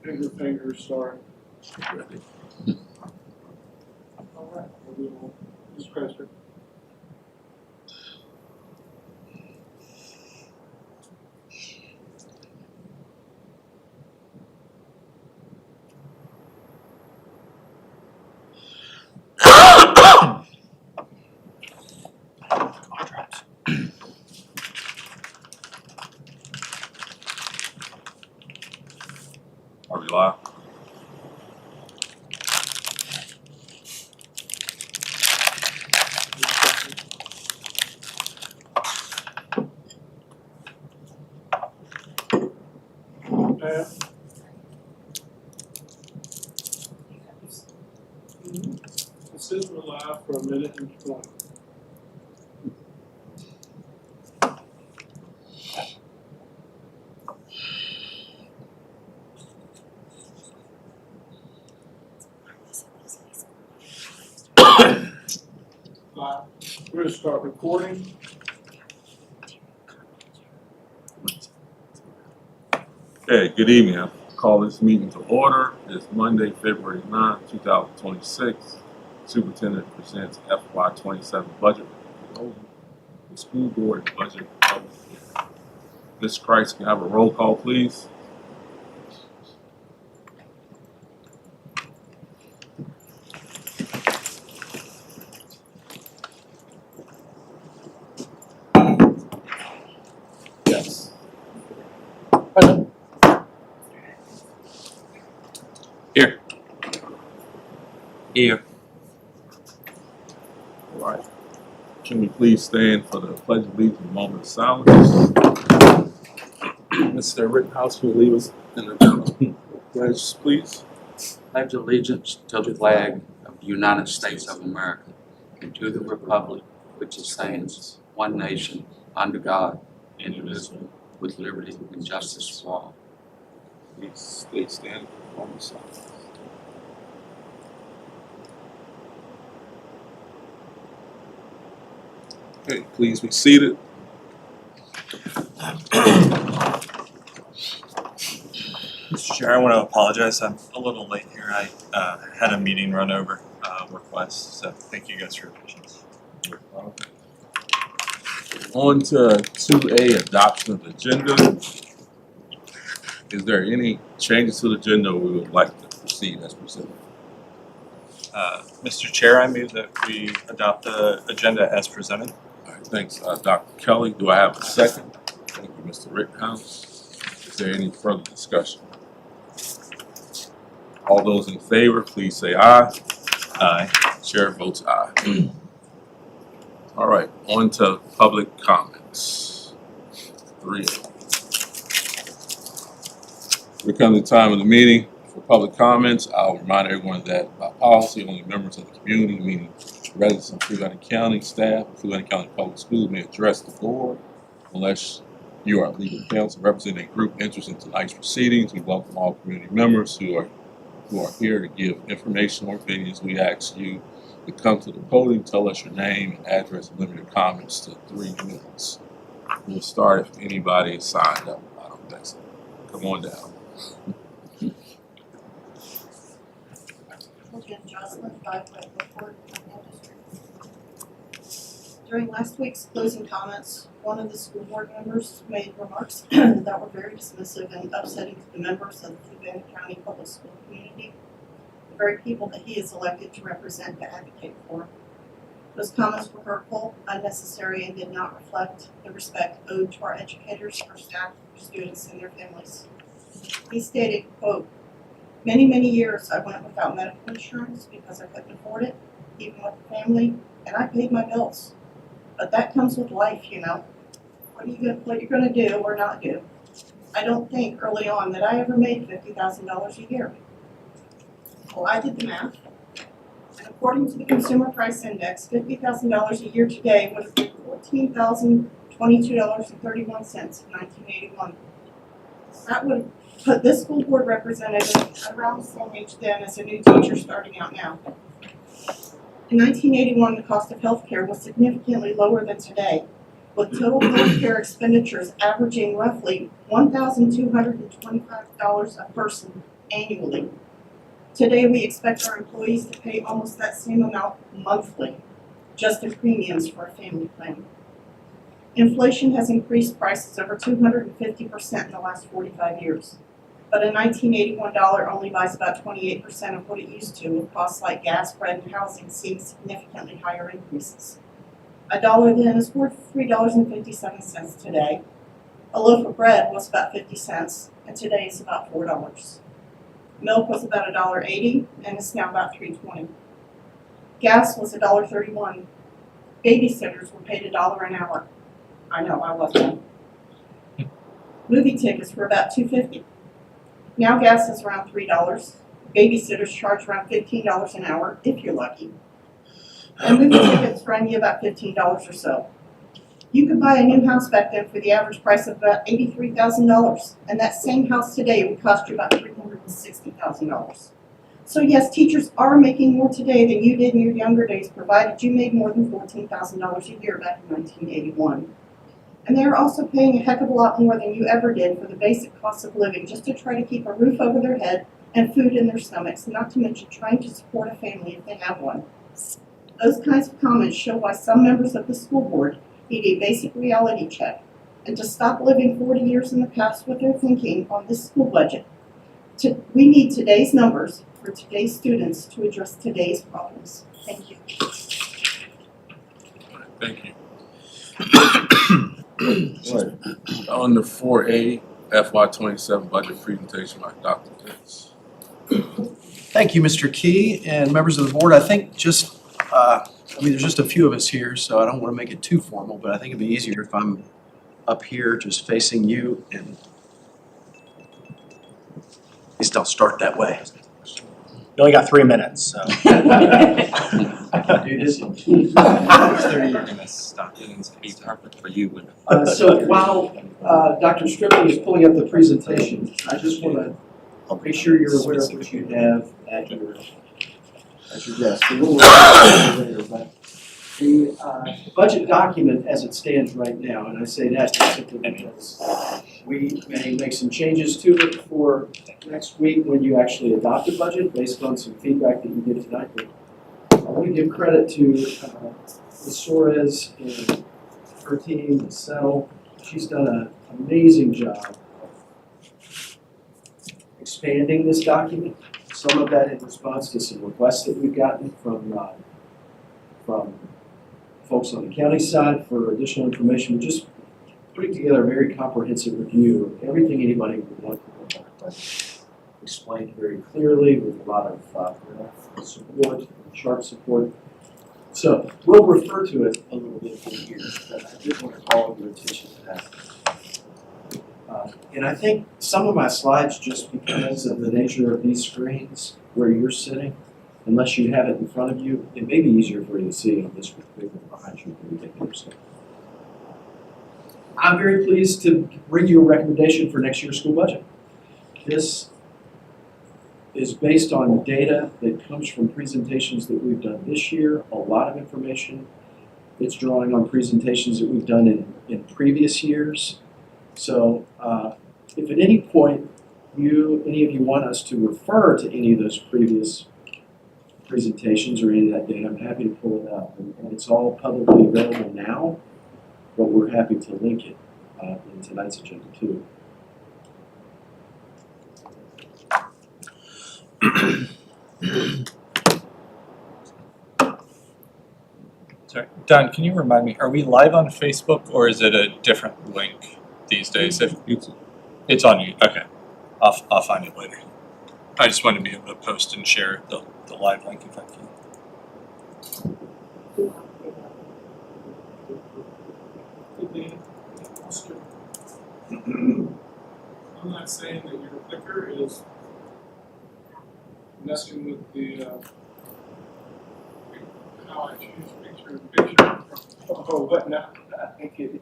Bigger fingers, sorry. All right, we'll do it. Ms. Crester. Are we live? Pat? It says we're live for a minute and 20. Live. We're gonna start recording. Okay, good evening. I call this meeting to order. It's Monday, February 9th, 2026. Superintendent presents FY27 budget. The school board budget. Ms. Christ, can I have a roll call, please? Yes. Here. Here. All right. Can we please stand for the pledge of allegiance, a moment of silence? Mr. Rittenhouse, will lead us in the pledge, please? Pledge allegiance to the flag of the United States of America and to the republic which stands one nation under God, indivisible, with liberty and justice for all. Please stay standing for a moment of silence. Okay, please be seated. Mr. Chair, I want to apologize. I'm a little late here. I had a meeting run over request, so thank you guys for your patience. On to 2A, adoption of the agenda. Is there any changes to the agenda we would like to proceed as presented? Mr. Chair, I move that we adopt the agenda as presented. All right, thanks, Dr. Kelly. Do I have a second? Thank you, Mr. Rittenhouse. Is there any further discussion? All those in favor, please say aye. Aye. Chair votes aye. All right, on to public comments. 3A. We come to the time of the meeting for public comments. I'll remind everyone that by policy, only members of the community, meaning residents of Fluent County, staff of Fluent County Public Schools, may address the board unless you are legal counsel representing a group interested in tonight's proceedings. We welcome all community members who are here to give information or opinions. We ask you to come to the podium, tell us your name and address, and limit your comments to 3 minutes. We'll start if anybody is signed up. I don't think so. Come on down. During last week's closing comments, one of the school board members made remarks that were very dismissive and upsetting to the members of the Fluent County Public School community, the very people that he is elected to represent and advocate for. Those comments were hurtful, unnecessary, and did not reflect the respect owed to our educators, our staff, our students, and their families. He stated, quote, many years I went without medical insurance because I couldn't afford it, even with the family, and I paid my bills. But that comes with life, you know. What you're gonna do or not do. I don't think early on that I ever made $50,000 a year. Well, I did the math, and according to the Consumer Price Index, $50,000 a year today would have been $14,022.31 in 1981. That would put this school board representative around the same age then as a new teacher starting out now. In 1981, the cost of health care was significantly lower than today. with total healthcare expenditures averaging roughly $1,225 a person annually. Today, we expect our employees to pay almost that same amount monthly, just in premiums for a family plan. Inflation has increased prices over 250% in the last 45 years. But a $1981 only buys about 28% of what it used to, with costs like gas, bread, and housing seeing significantly higher increases. A dollar then is worth $3.57 today. A loaf of bread was about 50 cents, and today it's about $4. Milk was about $1.80, and it's now about $3.20. Gas was $1.31. Babysitters were paid $1 an hour. I know, I wasn't. Movie tickets were about $2.50. Now gas is around $3. Babysitters charge around $15 an hour, if you're lucky. And movie tickets run you about $15 or so. You could buy a new house back then for the average price of about $83,000, and that same house today would cost you about $360,000. So yes, teachers are making more today than you did in your younger days, provided you made more than $14,000 a year back in 1981. And they are also paying a heck of a lot more than you ever did for the basic cost of living, just to try to keep a roof over their head and food in their stomachs, not to mention trying to support a family if they have one. Those kinds of comments show why some members of the school board need a basic reality check, and to stop living 40 years in the past with their thinking on this school budget. We need today's numbers for today's students to address today's problems. Thank you. Thank you. Right. On the 4A FY27 budget presentation by Dr. Pitts. Thank you, Mr. Key, and members of the board. I think just, there's just a few of us here, so I don't want to make it too formal, but I think it'd be easier if I'm up here just facing you, and at least I'll start that way. You only got 3 minutes, so. I can do this in 2. You're gonna stop it and be perfect for you with it. So while Dr. Strickland is pulling up the presentation, I just want to make sure you're aware of what you have at your desk. A little later, but the budget document as it stands right now, and I say that simply because we may make some changes to it for next week when you actually adopt a budget based on some feedback that you give tonight. But I want to give credit to Ms. Suarez and her team, Ms. Settle. She's done an amazing job expanding this document. Some of that in response to some requests that we've gotten from folks on the county side for additional information. Just putting together a very comprehensive review of everything anybody would want to know about, but explained very clearly with a lot of support, chart support. So we'll refer to it a little bit in here, but I did want to call your attention to that. And I think some of my slides, just because of the nature of these screens where you're sitting, unless you have it in front of you, it may be easier for you to see on this paper behind you than you think yourself. I'm very pleased to bring you a recommendation for next year's school budget. This is based on data that comes from presentations that we've done this year, a lot of information. It's drawing on presentations that we've done in previous years. So if at any point any of you want us to refer to any of those previous presentations or any of that data, I'm happy to pull it up. And it's all publicly available now, but we're happy to link it in tonight's agenda too. Sorry, Don, can you remind me, are we live on Facebook or is it a different link these days? It's on you, okay. I'll find it later. I just want to be able to post and share the live link if I can. I'm not saying that your clicker is messing with the how I choose picture or whatnot. I think it.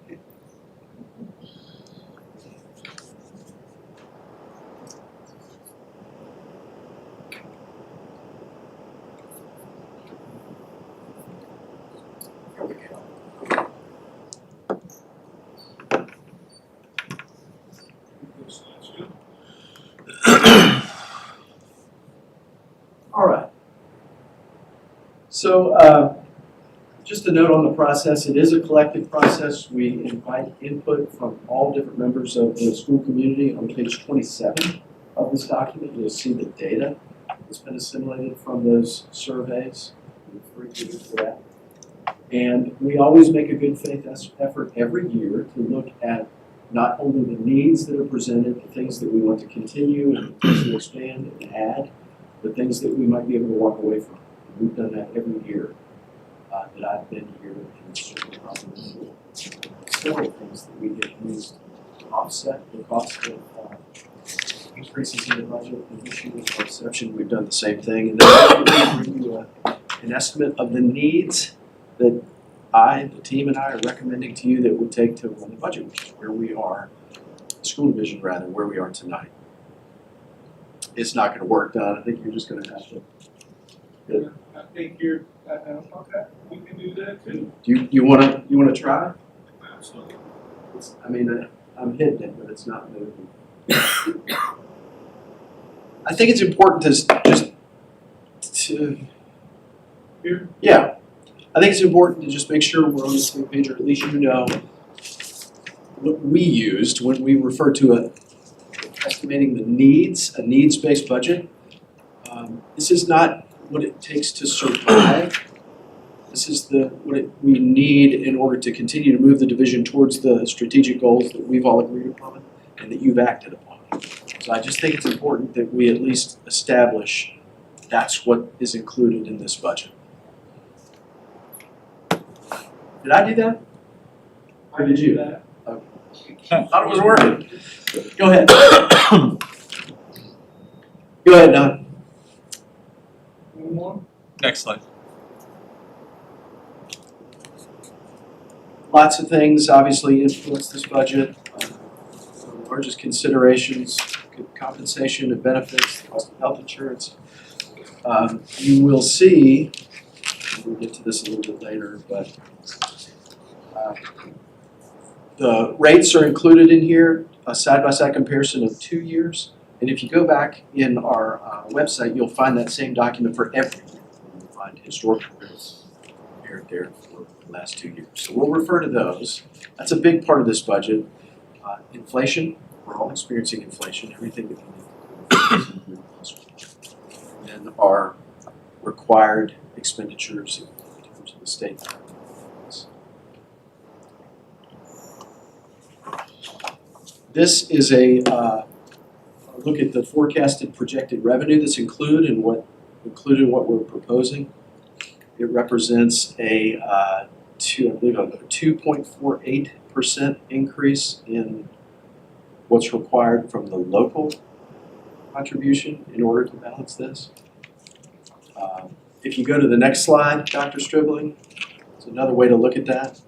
So, just a note on the process, it is a collective process. We invite input from all different members of the school community. On page 27 of this document, you'll see the data that's been assimilated from those surveys. Refer you to that. And we always make a good faith effort every year to look at not only the needs that are presented, the things that we want to continue and to expand and add, but things that we might be able to walk away from. And we've done that every year that I've been here, and certainly probably several things that we get used to offset the cost of increases in the budget. And this year, with exception, we've done the same thing. And then we bring you an estimate of the needs that the team and I are recommending to you that we'll take to run the budget, which is where we are, the school division rather, where we are tonight. It's not going to work, Don. I think you're just going to have to. I think you're, okay, we can do that too. Do you want to try? Absolutely. I mean, I'm hitting it, but it's not moving. I think it's important to Here? yeah. I think it's important to just make sure we're on the same page, or at least you know what we used when we refer to estimating the needs, a needs-based budget. This is not what it takes to survive. This is we need in order to continue to move the division towards the strategic goals that we've all agreed upon and that you've acted upon. So I just think it's important that we at least establish that's what is included in this budget. Did I do that? Or did you? That. I thought it was working. Go ahead. Go ahead, Don. One more? Next slide. Lots of things obviously influence this budget. The largest considerations, compensation and benefits, the cost of health insurance. You will see, we'll get to this a little bit later, but the rates are included in here, a side-by-side comparison of 2 years. And if you go back in our website, you'll find that same document for every year. You'll find historical rates compared there for the last 2 years. So we'll refer to those. That's a big part of this budget. Inflation, we're all experiencing inflation, everything that we need to do. And our required expenditures in terms of the state. This is a look at the forecasted projected revenue that's included in what we're proposing. It represents a 2.48% increase in what's required from the local contribution in order to balance this. If you go to the next slide, Dr. Stribling, it's another way to look at that.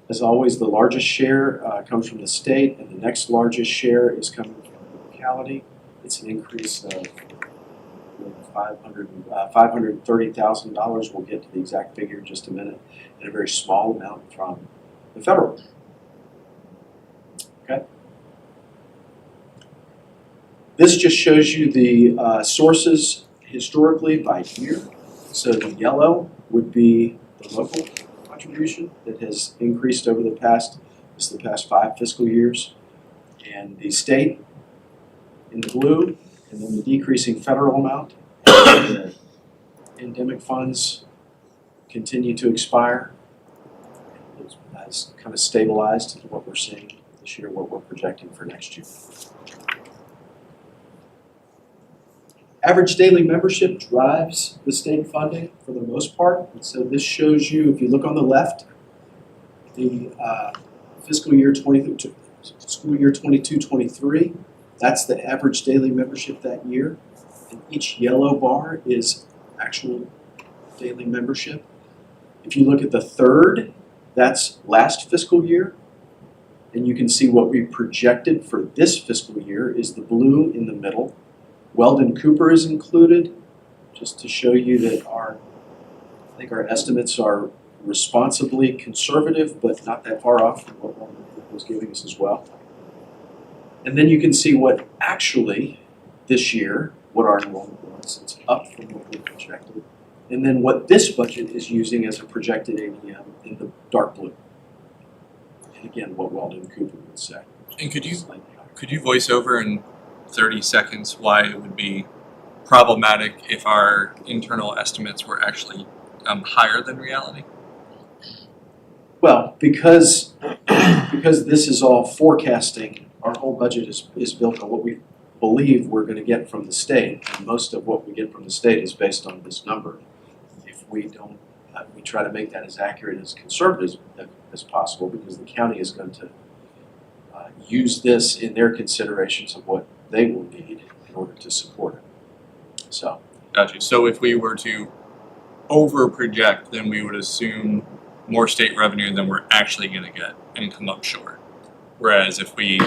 As always, the largest share comes from the state, and the next largest share is coming from the locality. It's an increase of $530,000. We'll get to the exact figure in just a minute, and a very small amount from the federal. Okay. This just shows you the sources historically by year. So the yellow would be the local contribution that has increased over the past 5 fiscal years, and the state in the blue, and then the decreasing federal amount. The endemic funds continue to expire. It has kind of stabilized to what we're seeing this year, what we're projecting for next year. Average daily membership drives the state funding for the most part. And so this shows you, if you look on the left, the school year 22-23, that's the average daily membership that year. And each yellow bar is actual daily membership. If you look at the third, that's last fiscal year. And you can see what we projected for this fiscal year is the blue in the middle. Weldon Cooper is included, just to show you that I think our estimates are responsibly conservative, but not that far off from what Weldon Cooper was giving us as well. And then you can see what actually this year, what our enrollment was. It's up from what we projected. and then what this budget is using as a projected ADM in the dark blue. And again, what Weldon Cooper would say. And could you voice over in 30 seconds why it would be problematic if our internal estimates were actually higher than reality? Well, because this is all forecasting, our whole budget is built on what we believe we're gonna get from the state. And most of what we get from the state is based on this number. If we don't, we try to make that as accurate as conservative as possible, because the county is going to use this in their considerations of what they will need in order to support it. So, Got you. So if we were to over project, then we would assume more state revenue than we're actually going to get and come up short. Whereas if we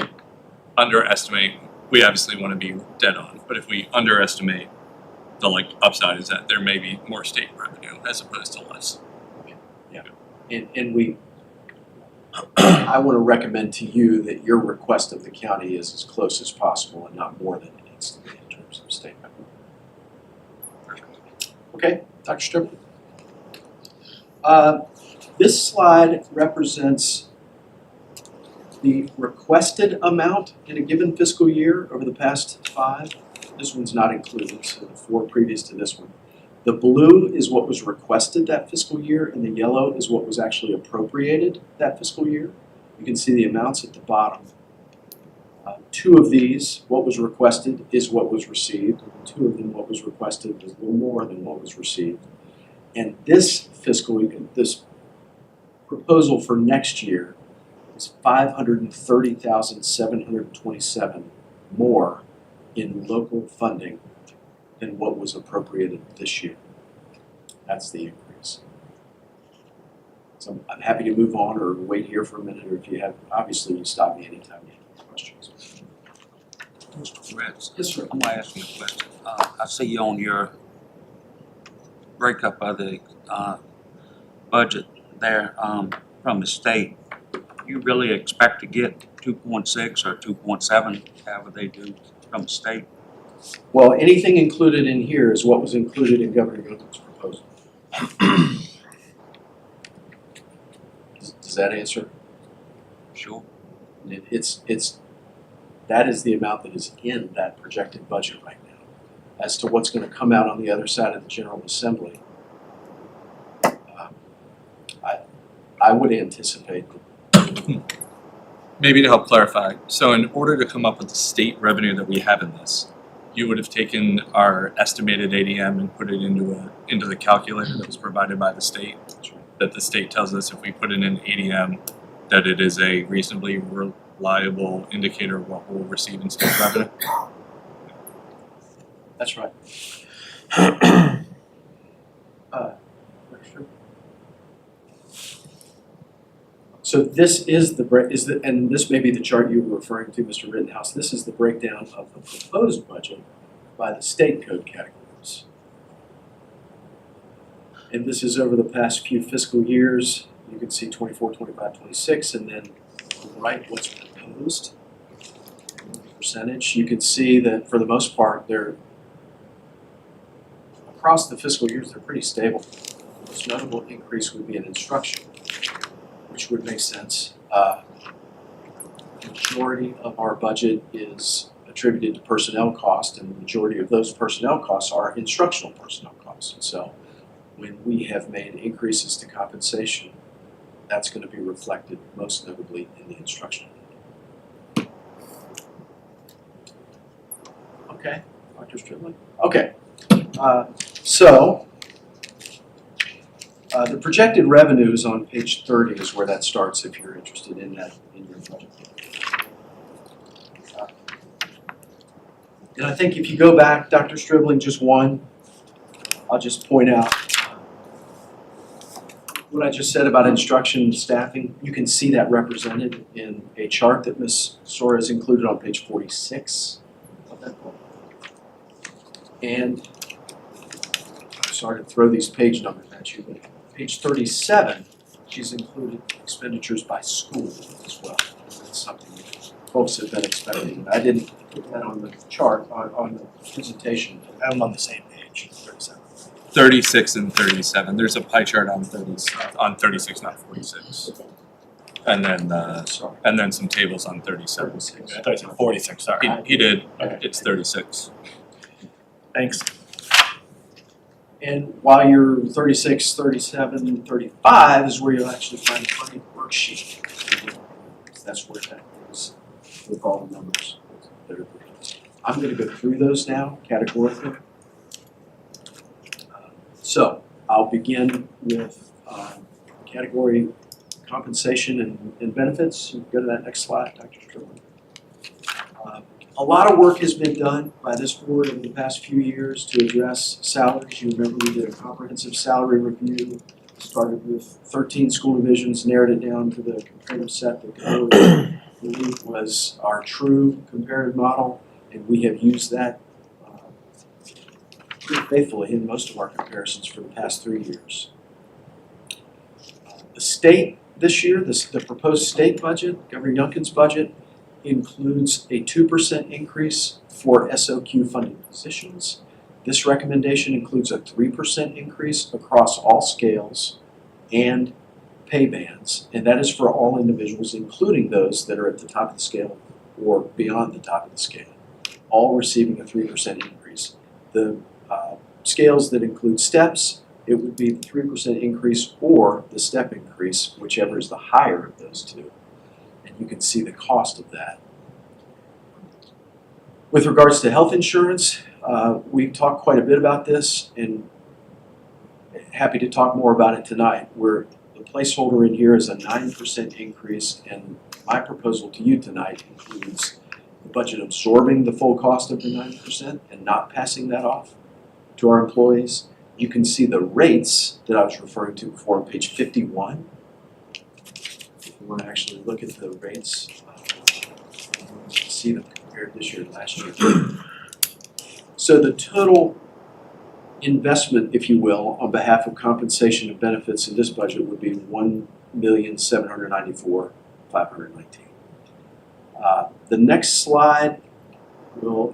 underestimate, we obviously want to be dead on. But if we underestimate, the upside is that there may be more state revenue as opposed to less. and we, I want to recommend to you that your request of the county is as close as possible and not more than it needs to be in terms of state revenue. Okay, Dr. Stripper. This slide represents the requested amount in a given fiscal year over the past 5. This one's not included, so the 4 previous to this one. The blue is what was requested that fiscal year, and the yellow is what was actually appropriated that fiscal year. You can see the amounts at the bottom. 2 of these, what was requested is what was received, and 2 of them, what was requested was a little more than what was received. And this fiscal year, this proposal for next year is $530,727 more in local funding than what was appropriated this year. That's the increase. So I'm happy to move on or wait here for a minute, or if you have, obviously you stop me anytime you have questions. Mr. Prince, Yes, sir. I'm gonna ask you a question. I see on your breakup of the budget there from the state, you really expect to get 2.6 or 2.7, however they do, from the state? Well, anything included in here is what was included in Governor Youngkin's proposal. Does that answer? Sure. That is the amount that is in that projected budget right now. As to what's going to come out on the other side of the General Assembly, I would anticipate. Maybe to help clarify, so in order to come up with the state revenue that we have in this, you would have taken our estimated ADM and put it into the calculator that was provided by the state. That the state tells us if we put in an ADM, that it is a reasonably reliable indicator of what we'll receive in state revenue. That's right. So this is and this may be the chart you were referring to, Mr. Rittenhouse. This is the breakdown of the proposed budget by the state code categories. And this is over the past few fiscal years. You can see 24, 25, 26, and then on the right, what's proposed percentage. You can see that for the most part, they're across the fiscal years, they're pretty stable. The most notable increase would be in instruction, which would make sense. The majority of our budget is attributed to personnel cost, and the majority of those personnel costs are instructional personnel costs. And so when we have made increases to compensation, that's going to be reflected most notably in the instructional. Okay, Dr. Stribley? Okay, the projected revenues on page 30 is where that starts if you're interested in that in your budget. And I think if you go back, Dr. Stribling, just one, I'll just point out what I just said about instruction and staffing. You can see that represented in a chart that Ms. Soares included on page 46 of that book. And I'm sorry to throw these page numbers at you, but page 37, she's included expenditures by school as well. That's something that folks have been expecting. I didn't put that on the chart, on the presentation. I'm on the same page, 37. 36 and 37. There's a pie chart on 36, not 46. And then some tables on 37. I thought you said 46, sorry. He did. Okay. It's 36. Thanks. And while you're 36, 37, 35 is where you'll actually find the funding worksheet. That's where that is with all the numbers that are there. I'm going to go through those now categorically. So I'll begin with category compensation and benefits. Go to that next slide, Dr. Strickland. A lot of work has been done by this board over the past few years to address salaries. You remember we did a comprehensive salary review, started with 13 school divisions, narrowed it down to the comparative set that the believe was our true comparative model, and we have used that pretty faithfully in most of our comparisons for the past 3 years. The state this year, the proposed state budget, Governor Youngkin's budget, includes a 2% increase for SOQ funded positions. This recommendation includes a 3% increase across all scales and pay bands, and that is for all individuals, including those that are at the top of the scale or beyond the top of the scale, all receiving a 3% increase. The scales that include steps, it would be the 3% increase or the step increase, whichever is the higher of those two. And you can see the cost of that. With regards to health insurance, we've talked quite a bit about this and happy to talk more about it tonight. The placeholder in here is a 9% increase, and my proposal to you tonight includes the budget absorbing the full cost of the 9% and not passing that off to our employees. You can see the rates that I was referring to before on page 51. If you want to actually look at the rates, see them compared this year to last year. So the total investment, if you will, on behalf of compensation and benefits in this budget would be $1,794,519. The next slide we'll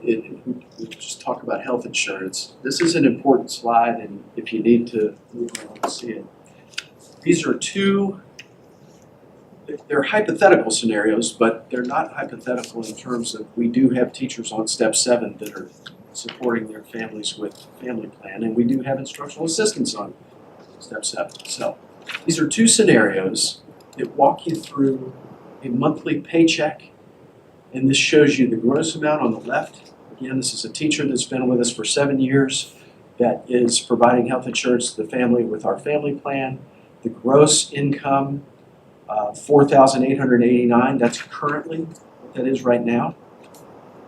just talk about health insurance. This is an important slide, and if you need to move around and see it. These are they're hypothetical scenarios, but they're not hypothetical in terms of we do have teachers on step 7 that are supporting their families with family plan, and we do have instructional assistants on step 7. So these are 2 scenarios that walk you through a monthly paycheck, and this shows you the gross amount on the left. Again, this is a teacher that's been with us for 7 years that is providing health insurance to the family with our family plan. The gross income, $4,889, that's currently what that is right now.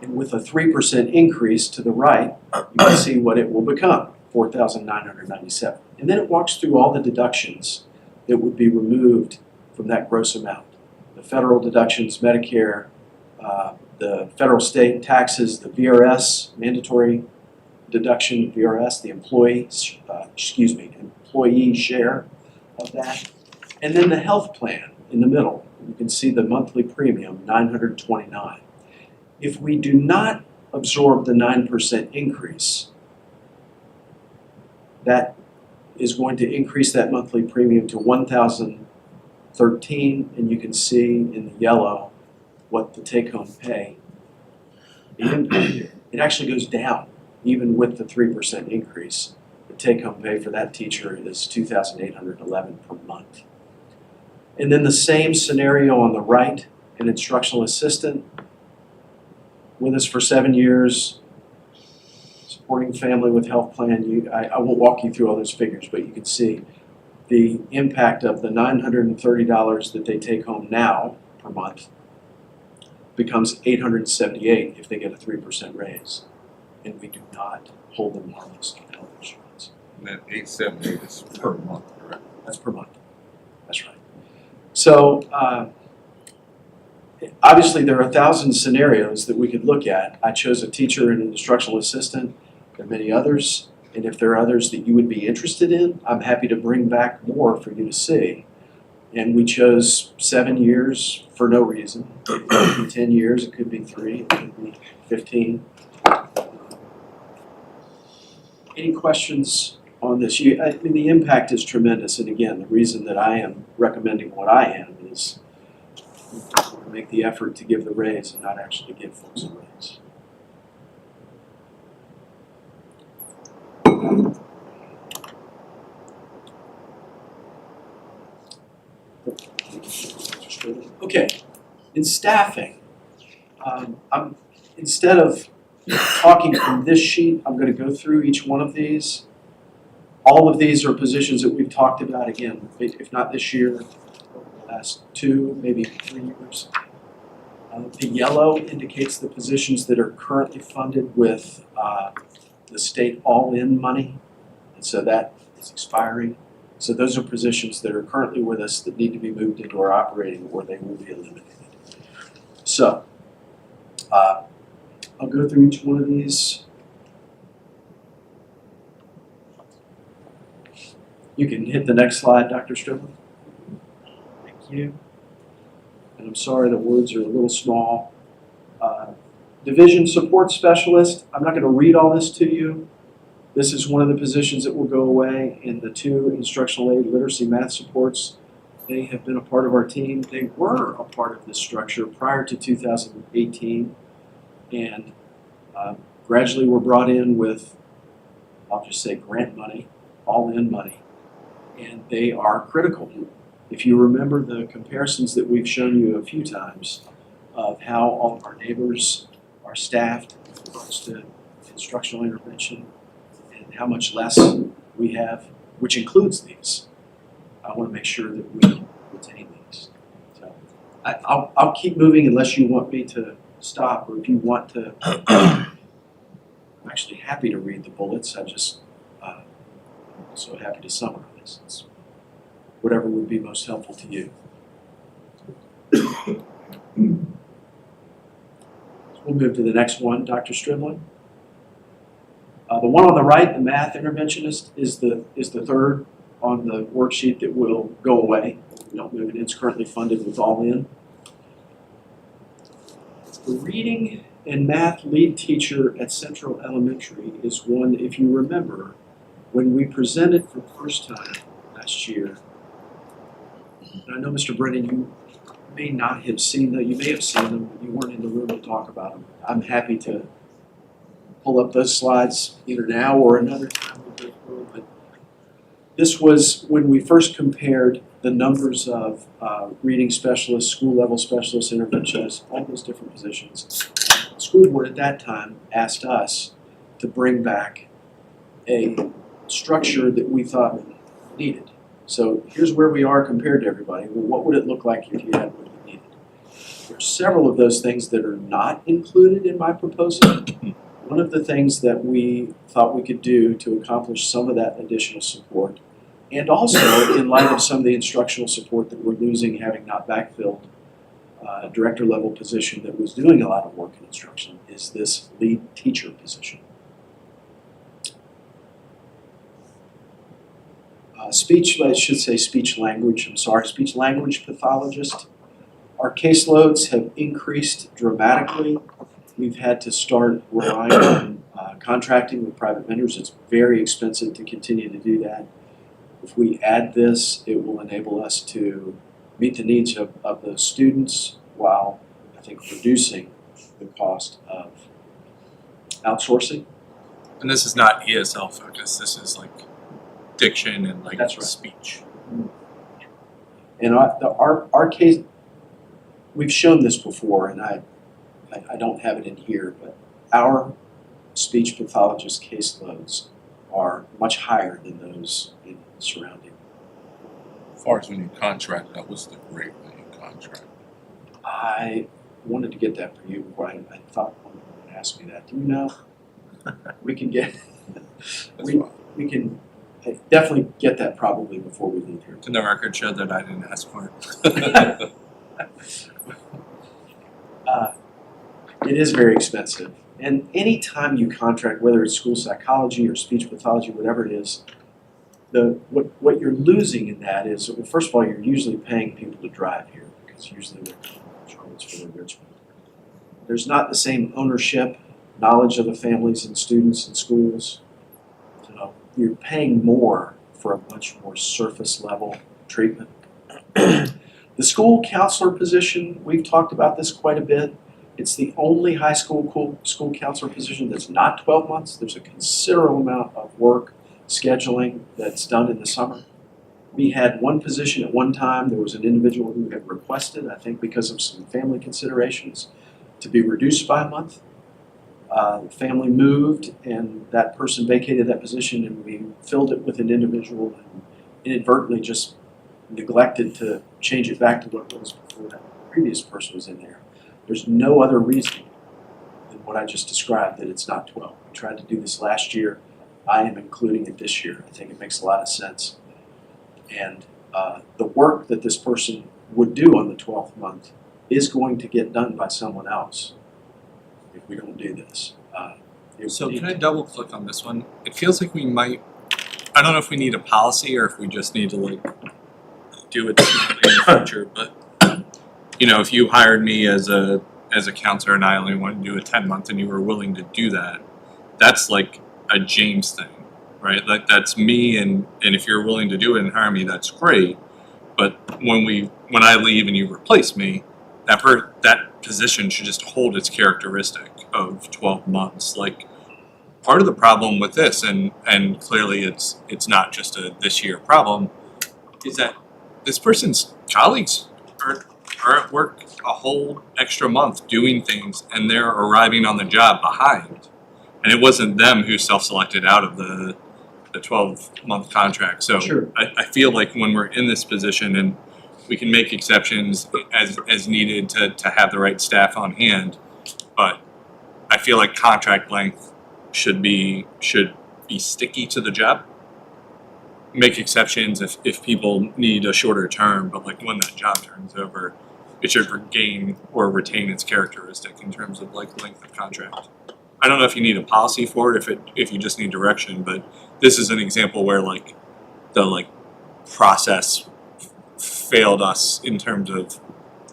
And with a 3% increase to the right, you can see what it will become, $4,997. And then it walks through all the deductions that would be removed from that gross amount. The federal deductions, Medicare, the federal state taxes, the VRS, mandatory deduction, VRS, the employee share of that. And then the health plan in the middle. You can see the monthly premium, $929. If we do not absorb the 9% increase, that is going to increase that monthly premium to $1,013, and you can see in the yellow what the take-home pay. It actually goes down, even with the 3% increase. The take-home pay for that teacher is $2,811 per month. And then the same scenario on the right, an instructional assistant with us for 7 years, supporting family with health plan. I won't walk you through all those figures, but you can see the impact of the $930 that they take home now per month becomes $878 if they get a 3% raise, and we do not hold them harmless on health insurance. And that 878 is per month, correct? That's per month. That's right. So obviously there are 1,000 scenarios that we could look at. I chose a teacher and an instructional assistant. There are many others, and if there are others that you would be interested in, I'm happy to bring back more for you to see. And we chose 7 years for no reason. It could be 10 years, it could be 3, it could be 15. Any questions on this. I mean, the impact is tremendous, and again, the reason that I am recommending what I am is to make the effort to give the raise and not actually give folks a raise. Okay, in staffing, instead of talking from this sheet, I'm going to go through each one of these. All of these are positions that we've talked about again, if not this year, the last 2, maybe 3 years. The yellow indicates the positions that are currently funded with the state all-in money, and so that is expiring. So those are positions that are currently with us that need to be moved into our operating, or they will be eliminated. So I'll go through each one of these. You can hit the next slide, Dr. Strickland. Thank you. And I'm sorry the words are a little small. Division Support Specialist, I'm not going to read all this to you. This is one of the positions that will go away, in the 2 instructional aid literacy math supports. They have been a part of our team. They were a part of this structure prior to 2018, and gradually were brought in with, I'll just say, grant money, all-in money, and they are critical. If you remember the comparisons that we've shown you a few times of how all of our neighbors are staffed with regards to instructional intervention and how much less we have, which includes these, I want to make sure that we retain these. So I'll keep moving unless you want me to stop, or if you want to. I'm actually happy to read the bullets. I'm just so happy to summarize. It's whatever would be most helpful to you. We'll move to the next one, Dr. Striblin. The one on the right, the math interventionist, is the third on the worksheet that will go away. We don't move it. It's currently funded with all-in. The reading and math lead teacher at Central Elementary is one, if you remember, when we presented for the first time last year, and I know, Mr. Brennan, you may not have seen them, you may have seen them, but you weren't in the room to talk about them. I'm happy to pull up those slides either now or another time we'll go through, but this was when we first compared the numbers of reading specialists, school level specialists, interventionists, all those different positions. The school board at that time asked us to bring back a structure that we thought needed. So here's where we are compared to everybody. Well, what would it look like if you had what you needed? There's several of those things that are not included in my proposal. One of the things that we thought we could do to accomplish some of that additional support, and also in light of some of the instructional support that we're losing, having not backfilled a director level position that was doing a lot of work in instruction, is this lead teacher position. Speech language pathologist. Our caseloads have increased dramatically. We've had to start relying on contracting with private vendors. It's very expensive to continue to do that. If we add this, it will enable us to meet the needs of the students while, I think, reducing the cost of outsourcing. And this is not ESL focused, this is like diction and like That's right. speech. And our case, we've shown this before, and I don't have it in here, but our speech pathologist caseloads are much higher than those in the surrounding. As far as when you contract, what's the rate when you contract? I wanted to get that for you before I thought one would ask me that. Do you know? We can get, we can definitely get that probably before we leave here. And the record showed that I didn't ask for it. It is very expensive. And any time you contract, whether it's school psychology or speech pathology, whatever it is, what you're losing in that is, well, first of all, you're usually paying people to drive here because usually they're charged for their enrichment. There's not the same ownership, knowledge of the families and students and schools. So you're paying more for a much more surface level treatment. The school counselor position, we've talked about this quite a bit. It's the only high school counselor position that's not 12 months. There's a considerable amount of work, scheduling that's done in the summer. We had one position at one time. There was an individual who had requested, I think because of some family considerations, to be reduced by a month. The family moved and that person vacated that position, and we filled it with an individual and inadvertently just neglected to change it back to what it was before that previous person was in there. There's no other reason than what I just described, that it's not 12. We tried to do this last year. I am including it this year. I think it makes a lot of sense. And the work that this person would do on the 12th month is going to get done by someone else if we don't do this. So can I double click on this one? It feels like we might, I don't know if we need a policy or if we just need to like do it smartly in the future, but you know, if you hired me as a counselor and I only wanted to do a 10-month and you were willing to do that, that's like a James thing, right? Like that's me, and if you're willing to do it and hire me, that's great. But when I leave and you replace me, that position should just hold its characteristic of 12 months. Like part of the problem with this, and clearly it's not just a this year problem, is that this person's colleagues are at work a whole extra month doing things, and they're arriving on the job behind. And it wasn't them who self-selected out of the 12-month contract. So Sure. I feel like when we're in this position and we can make exceptions as needed to have the right staff on hand, but I feel like contract length should be sticky to the job. Make exceptions if people need a shorter term, but like when that job turns over, it should regain or retain its characteristic in terms of like length of contract. I don't know if you need a policy for it, if you just need direction, but this is an example where like the process failed us in terms of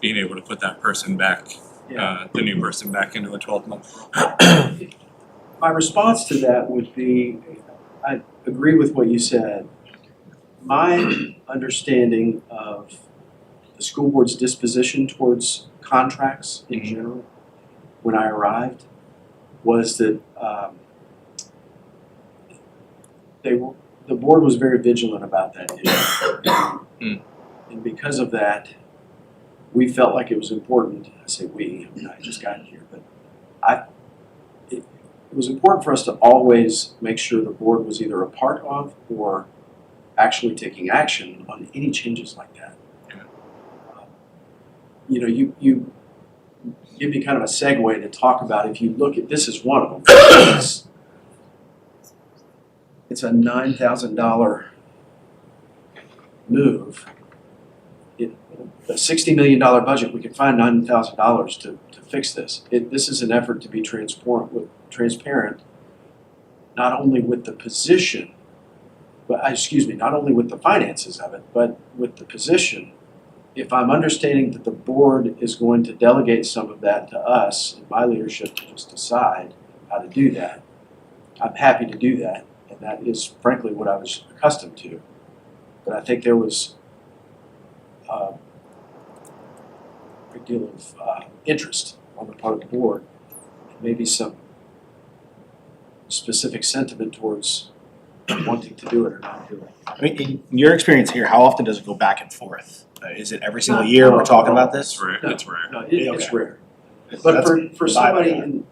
being able to put that person back, the new person back into a 12-month role. My response to that would be, I agree with what you said. My understanding of the school board's disposition towards contracts in general, when I arrived, was that the board was very vigilant about that issue. And because of that, we felt like it was important. I say we, I mean, I just got here, but it was important for us to always make sure the board was either a part of or actually taking action on any changes like that. You know, you give me kind of a segue to talk about, if you look at, this is one of them. It's a $9,000 move. A $60 million budget, we could find $9,000 to fix this. This is an effort to be transparent, not only with the position, but not only with the finances of it, but with the position. If I'm understanding that the board is going to delegate some of that to us and my leadership to just decide how to do that, I'm happy to do that. And that is frankly what I was accustomed to. But I think there was a great deal of interest on the part of the board, and maybe some specific sentiment towards wanting to do it or not do it. I mean, in your experience here, how often does it go back and forth? Is it every single year we're talking about this? It's rare. No. It's rare. No, it's Okay. rare. But for somebody vibe. in,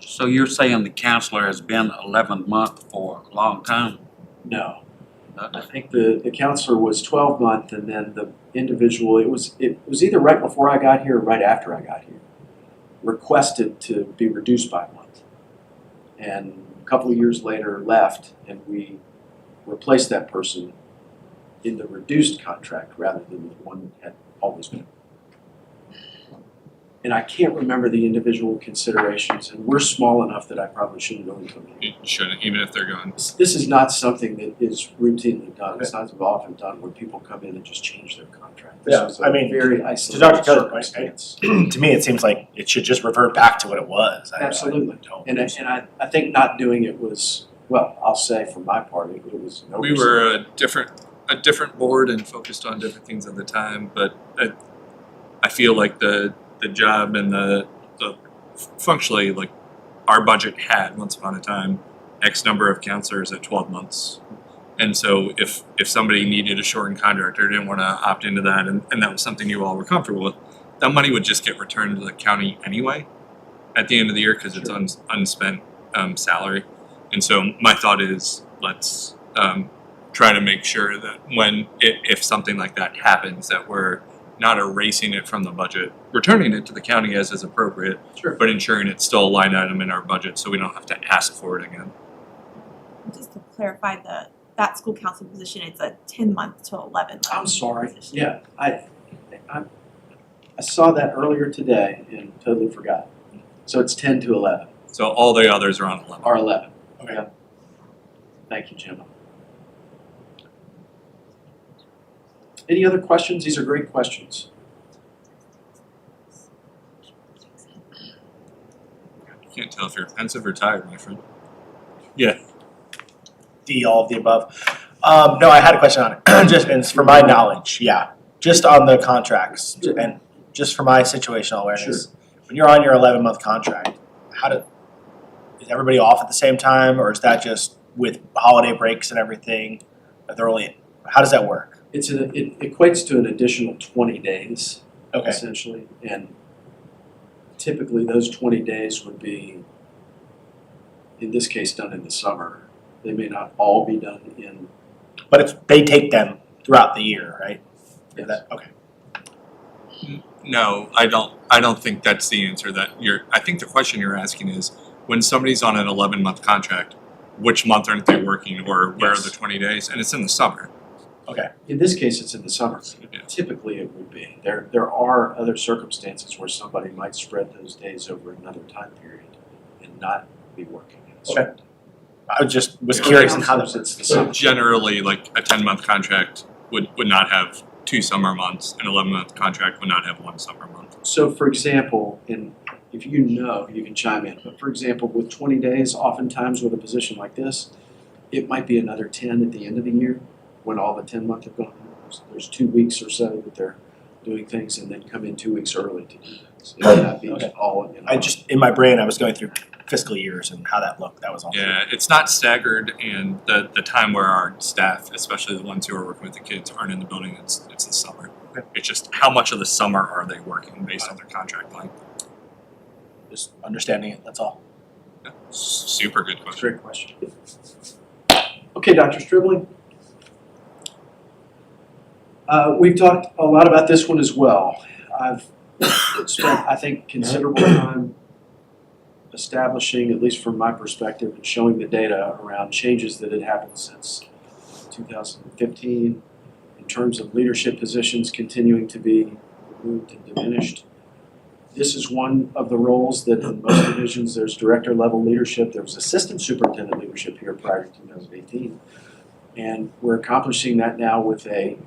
So you're saying the counselor has been 11th month for a long time? no. I think the counselor was 12 month, and then the individual, it was either right before I got here or right after I got here, requested to be reduced by a month. And a couple of years later left, and we replaced that person in the reduced contract rather than the one that had always been. And I can't remember the individual considerations, and we're small enough that I probably shouldn't go into them. You shouldn't, even if they're gone. This is not something that is routinely done. It's not often done where people come in and just change their contract. This Yeah, was a I mean, very To isolated Dr. Kelly, right, circumstance. to me, it seems like it should just revert back to what it was. Absolutely. don't- And I think not doing it was, well, I'll say for my part, it was an We oversight. were a different board and focused on different things at the time, but I feel like the job and the functionally, like, our budget had once upon a time X number of counselors at 12 months. And so if somebody needed a shortened contract or didn't want to opt into that, and that was something you all were comfortable with, that money would just get returned to the county anyway at the end of the year because it's unspent salary. And so my thought is, let's try to make sure that if something like that happens, that we're not erasing it from the budget, returning it to the county as is appropriate, Sure. but ensuring it's still a line item in our budget so we don't have to ask for it again. Just to clarify, that school council position, it's a 10-month to 11-month. I'm sorry. position. Yeah, I saw that earlier today and totally forgot. So it's 10 to 11, So all the others are on 11. or 11. Okay. Yeah. Thank you, Jim. Any other questions? These are great questions. Can't tell if you're pensive or tired, my friend. D, all of the above. No, I had a question on it, just, and it's for my knowledge, yeah. Just on the contracts, and just for my situational awareness. When you're on your 11-month contract, is everybody off at the same time, or is that just with holiday breaks and everything? How does that work? It equates to an additional 20 days, Okay, essentially. And typically, those 20 days would be, in this case, done in the summer. They may not all be done in. but they take them throughout the year, right? Is that, okay. No, I don't think that's the answer I think the question you're asking is, when somebody's on an 11-month contract, which month aren't they working, or where are the 20 days? And it's in the summer. In this case, it's in the summer. Yeah. Typically, it would be. There are other circumstances where somebody might spread those days over another time period and not be working. Okay. I was Yeah. curious on how that It's works. the So summer. generally, like, a 10-month contract would not have 2 summer months. An 11-month contract would not have 1 summer month. So for example, and if you know, you can chime in, but for example, with 20 days, oftentimes with a position like this, it might be another 10 at the end of the year when all the 10 months have gone. There's 2 weeks or so that they're doing things and then come in 2 weeks early to do things. It may not be Okay. all in. In my brain, I was going through fiscal years and how that looked, that was all. Yeah, it's not staggered, and the time where our staff, especially the ones who are working with the kids, aren't in the building, it's the summer. Okay. It's just how much of the summer are they working based on their contract length. Just understanding it, that's all. Yeah. Super good That's a question. great question. Okay, Dr. Stribling. We've talked a lot about this one as well. I've spent, I think, considerable time establishing, at least from my perspective, and showing the data around changes that had happened since 2015 in terms of leadership positions continuing to be removed and diminished. This is one of the roles that in most divisions there's director level leadership. There was assistant superintendent leadership here prior to 2018. And we're accomplishing that now with a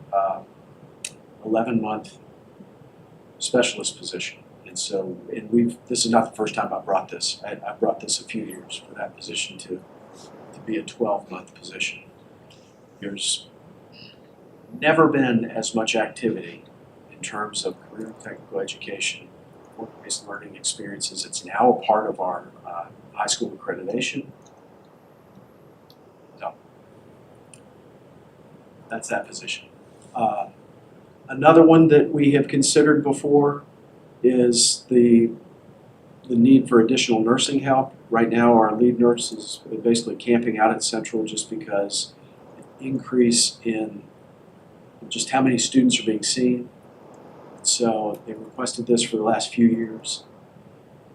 11-month specialist position. And so, this is not the first time I brought this. I brought this a few years for that position to be a 12-month position. There's never been as much activity in terms of career and technical education, work-based learning experiences. It's now a part of our high school accreditation. So, that's that position. Another one that we have considered before is the need for additional nursing help. Right now, our lead nurse is basically camping out at Central just because the increase in just how many students are being seen. So they requested this for the last few years.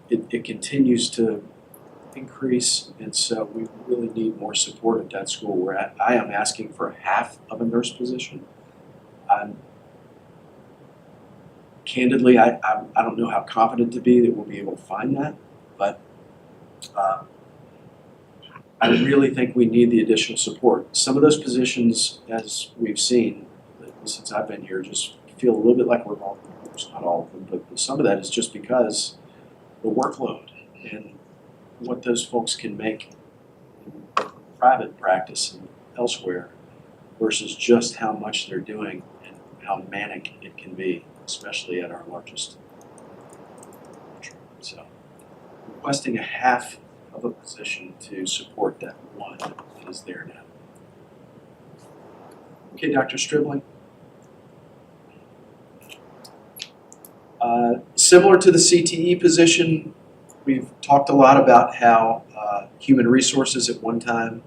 It continues to increase, and so we really need more support at that school. Where I am asking for half of a nurse position. Candidly, I don't know how confident to be that we'll be able to find that, but I really think we need the additional support. Some of those positions, as we've seen since I've been here, just feel a little bit like we're all, not all of them, but some of that is just because the workload and what those folks can make in private practice and elsewhere versus just how much they're doing and how manic it can be, especially at our largest. So, requesting a half of a position to support that one that is there now. Okay, Dr. Stribling. Similar to the CTE position, we've talked a lot about how human resources at one time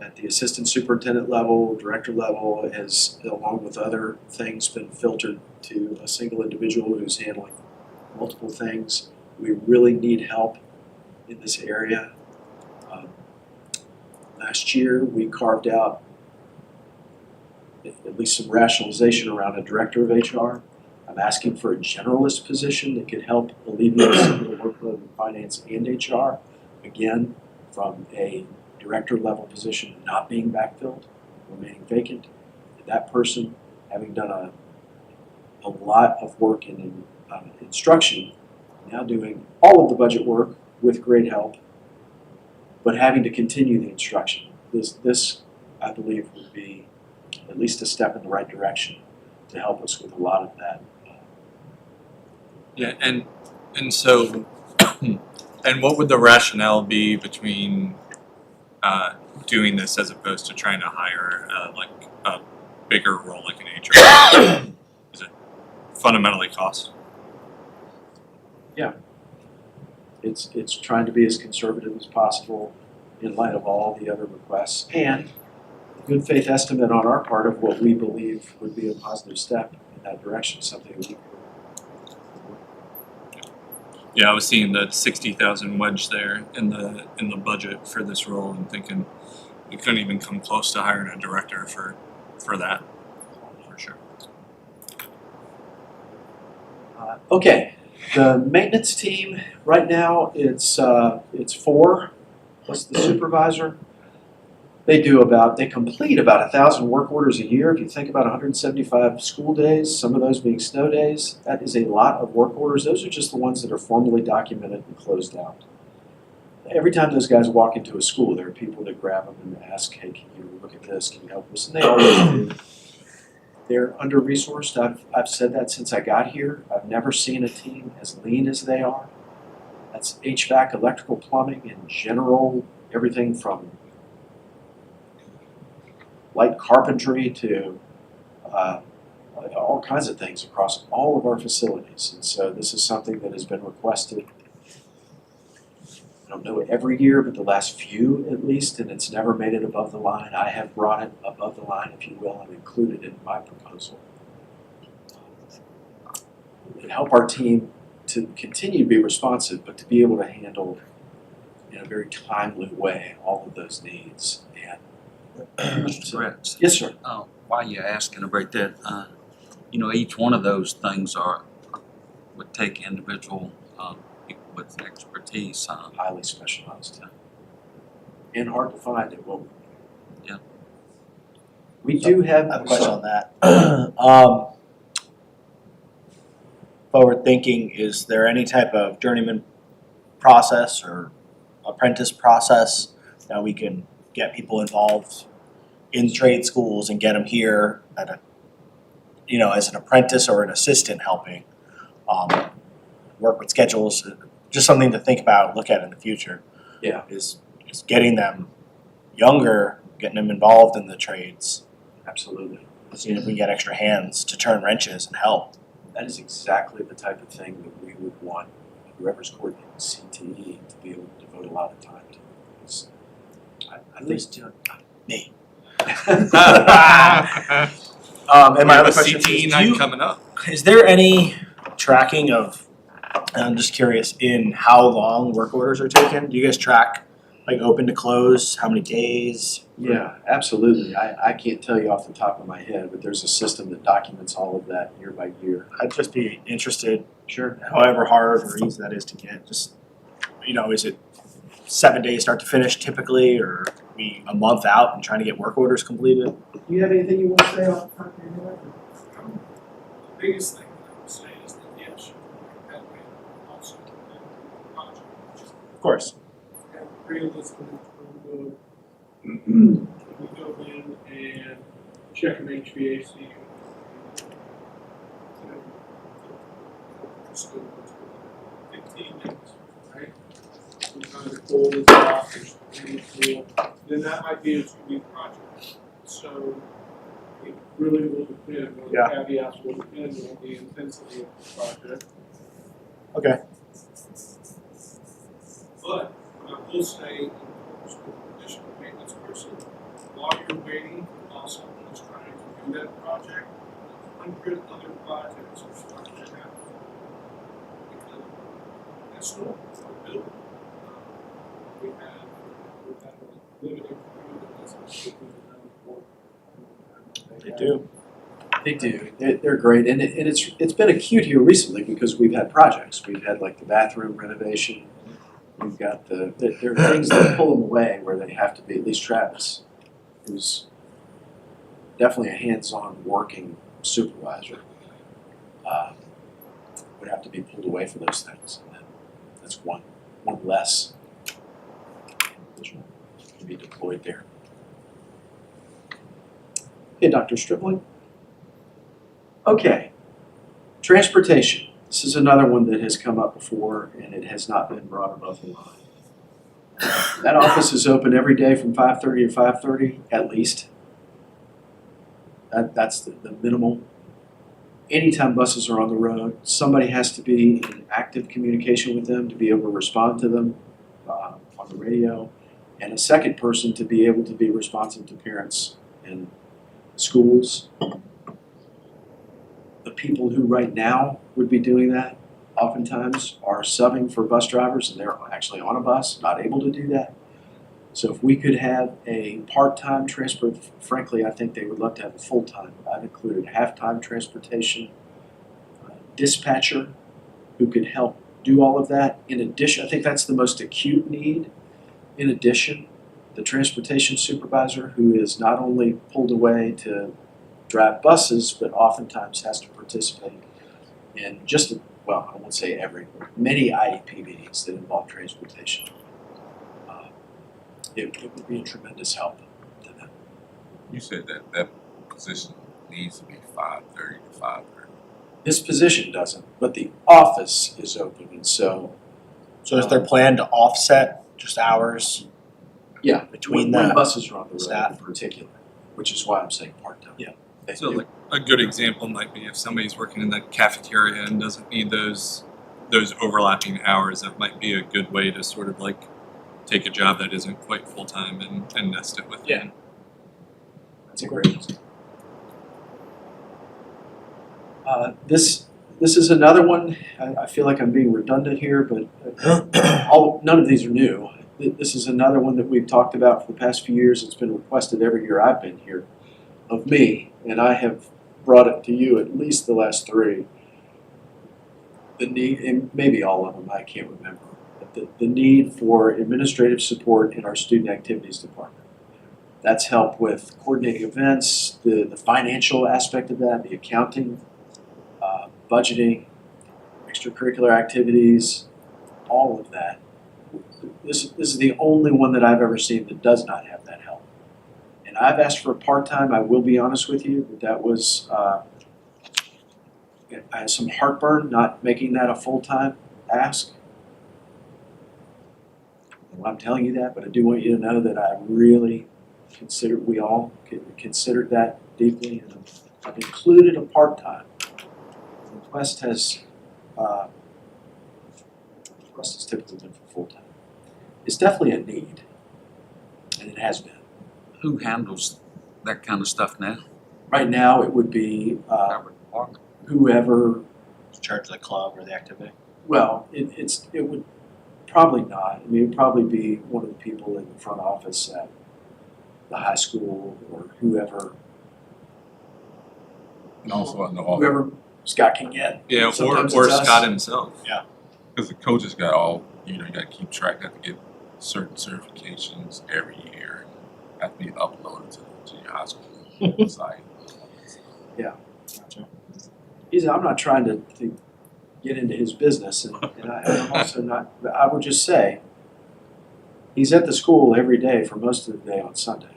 at the assistant superintendent level, director level, has, along with other things, been filtered to a single individual who's handling multiple things. We really need help in this area. Last year, we carved out at least some rationalization around a director of HR. I'm asking for a generalist position that could help alleviate some of the workload in finance and HR. Again, from a director level position not being backfilled, remaining vacant. That person, having done a lot of work in instruction, now doing all of the budget work with great help, but having to continue the instruction. This I believe, would be at least a step in the right direction to help us with a lot of that. Yeah, and so, and what would the rationale be between doing this as opposed to trying to hire like a bigger role like an HR? Is it fundamentally cost? It's trying to be as conservative as possible in light of all the other requests and a good faith estimate on our part of what we believe would be a positive step in that direction, something we. Yeah, I was seeing the 60,000 wedge there in the budget for this role and thinking we couldn't even come close to hiring a director for that, for sure. Okay, the maintenance team right now it's 4 plus the supervisor. They complete about 1,000 work orders a year. If you think about 175 school days, some of those being snow days, that is a lot of work orders. Those are just the ones that are formally documented and closed out. Every time those guys walk into a school, there are people that grab them and ask, hey, can you look at this? Can you help us? And they always do. They're under-resourced. I've said that since I got here. I've never seen a team as lean as they are. That's HVAC, electrical, plumbing, and general, everything from light carpentry to all kinds of things across all of our facilities. And so this is something that has been requested, I don't know every year, but the last few at least, and it's never made it above the line. I have brought it above the line, if you will, and included it in my proposal. It help our team to continue to be responsive, but to be able to handle in a very timely way all of those needs. And Mr. Brett, yes, sir. while you're asking about that, each one of those things would take individual people with expertise. Highly specialized and hard to find at what. Yeah. We do have. I have a question on that. Forward thinking, is there any type of journeyman process or apprentice process that we can get people involved in trade schools and get them here at as an apprentice or an assistant helping work with schedules, just something to think about, look at in the future. Yeah. Is getting them younger, getting them involved in the trades. Absolutely. Seeing if we can get extra hands to turn wrenches and help. That is exactly the type of thing that we would want whoever's coordinating CTE to be able to devote a lot of time to. Because I think doing me. And my other question CTE is, night coming up. is there any tracking of, and I'm just curious, in how long work orders are taken? Do you guys track Like open to close, how many days? Yeah, absolutely. I can't tell you off the top of my head, but there's a system that documents all of that year by year. I'd just be interested, Sure. however hard or easy that is to get, just, is it 7 days start to finish typically, or are we a month out and trying to get work orders completed? Do you have anything you want to say off the top of your head? The biggest thing that I would say is that yes, you can that way also the project. Of course. And realistically, we go in and check an HVAC. So 15 minutes, right? Sometimes the cold is off, there's really cool, then that might be a 2-week project. So it really will depend, on the caveats will depend on the intensity of the project. Okay. But I will say, with additional maintenance person, while you're waiting, while someone is trying to do that project, 100 other projects are starting to happen. Because that's normal, we're building. We've had a limited crew that doesn't take They do. They do. They're great, and it's been acute here recently because we've had projects. We've had like the bathroom renovation. We've got there are things that pull them away where they have to be. At least Travis, who's definitely a hands-on working supervisor, would have to be pulled away for those things. And that's one less individual to be deployed there. Hey, Dr. Stripling. Okay, transportation. This is another one that has come up before and it has not been brought above the line. That office is open every day from 5:30 to 5:30 at least. That's the minimal. Anytime buses are on the road, somebody has to be in active communication with them to be able to respond to them on the radio, and a second person to be able to be responsive to parents and schools. The people who right now would be doing that oftentimes are subbing for bus drivers and they're actually on a bus, not able to do that. So if we could have a part-time transport, frankly, I think they would love to have a full-time. I've included half-time transportation, dispatcher who could help do all of that. In addition, I think that's the most acute need. In addition, the transportation supervisor who is not only pulled away to drive buses, but oftentimes has to participate in I won't say many IEP meetings that involve transportation. It would be a tremendous help to them. You said that position needs to be 5:30 to 5:30. This position doesn't, but the office is open, and so. So is there a plan to offset just hours? Yeah, between when the buses are on the road staff. in particular, which is why I'm saying part-time. Yeah. So like a good example might be if somebody's working in the cafeteria and doesn't need those overlapping hours, that might be a good way to sort of like take a job that isn't quite full-time and nest it with. Yeah. That's a great example. This is another one. I feel like I'm being redundant here, but none of these are new. This is another one that we've talked about for the past few years. It's been requested every year I've been here of me, and I have brought it to you at least the last 3. The need, and maybe all of them, I can't remember, but the need for administrative support in our student activities department. That's help with coordinating events, the financial aspect of that, the accounting, budgeting, extracurricular activities, all of that. This is the only one that I've ever seen that does not have that help. And I've asked for a part-time, I will be honest with you, but that was, I had some heartburn not making that a full-time ask. Well, I'm telling you that, but I do want you to know that I really we all considered that deeply, and I've included a part-time. The request has typically been for full-time. It's definitely a need, and it has been. Who handles that kind of stuff now? Right now, it would be Our department. whoever. Charge the club or the activity? Well, it would Probably not. I mean, it'd probably be one of the people in the front office at the high school or whoever, And also I know all, whoever Scott can get. Yeah, Sometimes or it's us. Scott himself. because the coaches got all, you know, you gotta keep track, have to get certain certifications every year. Have to be uploaded to the junior high school site. I'm not trying to get into his business, and I'm also not, I would just say, he's at the school every day for most of the day on Sunday.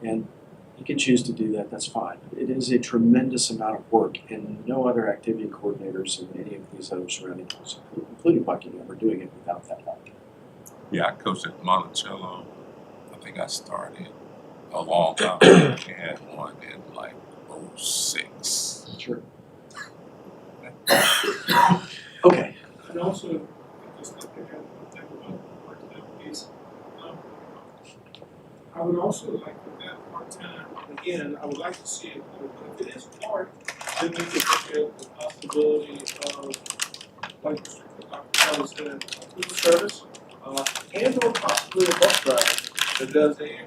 And he can choose to do that, that's fine. It is a tremendous amount of work, and no other activity coordinators in any of these other surrounding schools, including Buckingham, are doing it without that help. Yeah, I coached at Monticello. I think I started a long time ago. We had one in like 06. Sure. Okay. And also, I just like to add one thing about the part-time piece. I would also like for that part-time, again, I would like to see it, but if it is part, then we could look at the possibility of, like Dr. Kelly said, food service, and or possibly a bus driver that does a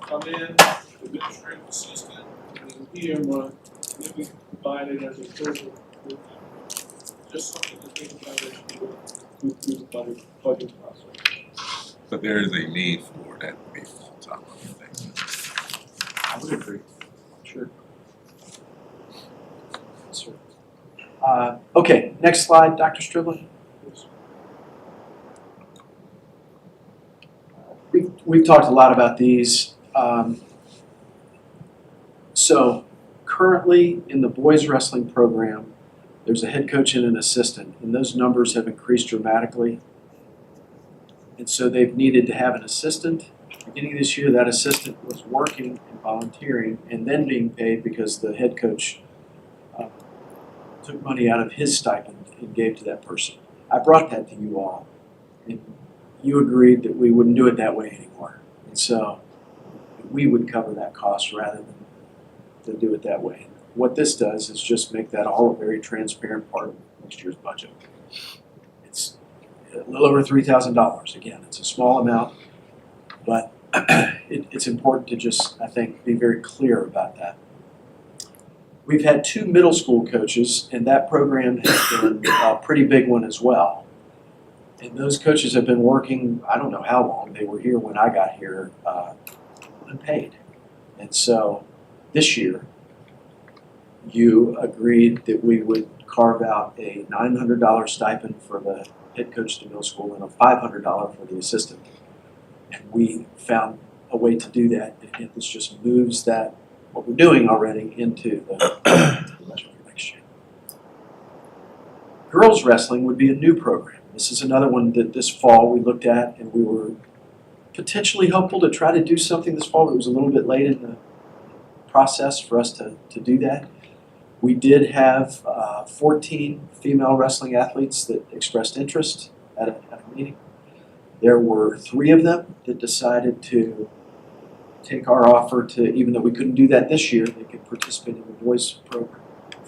come in, administrative assistant, and PM run, and then we can provide it as a total. Just something to think about as you go through the budget process. But there is a need for that to be full-time, I think. I would agree. Sure. Yes, sir. Okay, next slide, Dr. Striblin. We've talked a lot about these. So currently in the boys wrestling program, there's a head coach and an assistant, and those numbers have increased dramatically. And so they've needed to have an assistant. Beginning of this year, that assistant was working and volunteering and then being paid because the head coach took money out of his stipend and gave to that person. I brought that to you all, and you agreed that we wouldn't do it that way anymore. And so we would cover that cost rather than to do it that way. What this does is just make that all a very transparent part of next year's budget. It's a little over $3,000. Again, it's a small amount, but it's important to just, I think, be very clear about that. We've had 2 middle school coaches, and that program has been a pretty big one as well. And those coaches have been working, I don't know how long, they were here when I got here, unpaid. And so this year, you agreed that we would carve out a $900 stipend for the head coach to middle school and a $500 for the assistant. And we found a way to do that. And this just moves that, what we're doing already, into the budget for next year. Girls wrestling would be a new program. This is another one that this fall we looked at, and we were potentially hopeful to try to do something this fall, but it was a little bit late in the process for us to do that. We did have 14 female wrestling athletes that expressed interest at a meeting. There were 3 of them that decided to take our offer to, even though we couldn't do that this year, they could participate in the boys program.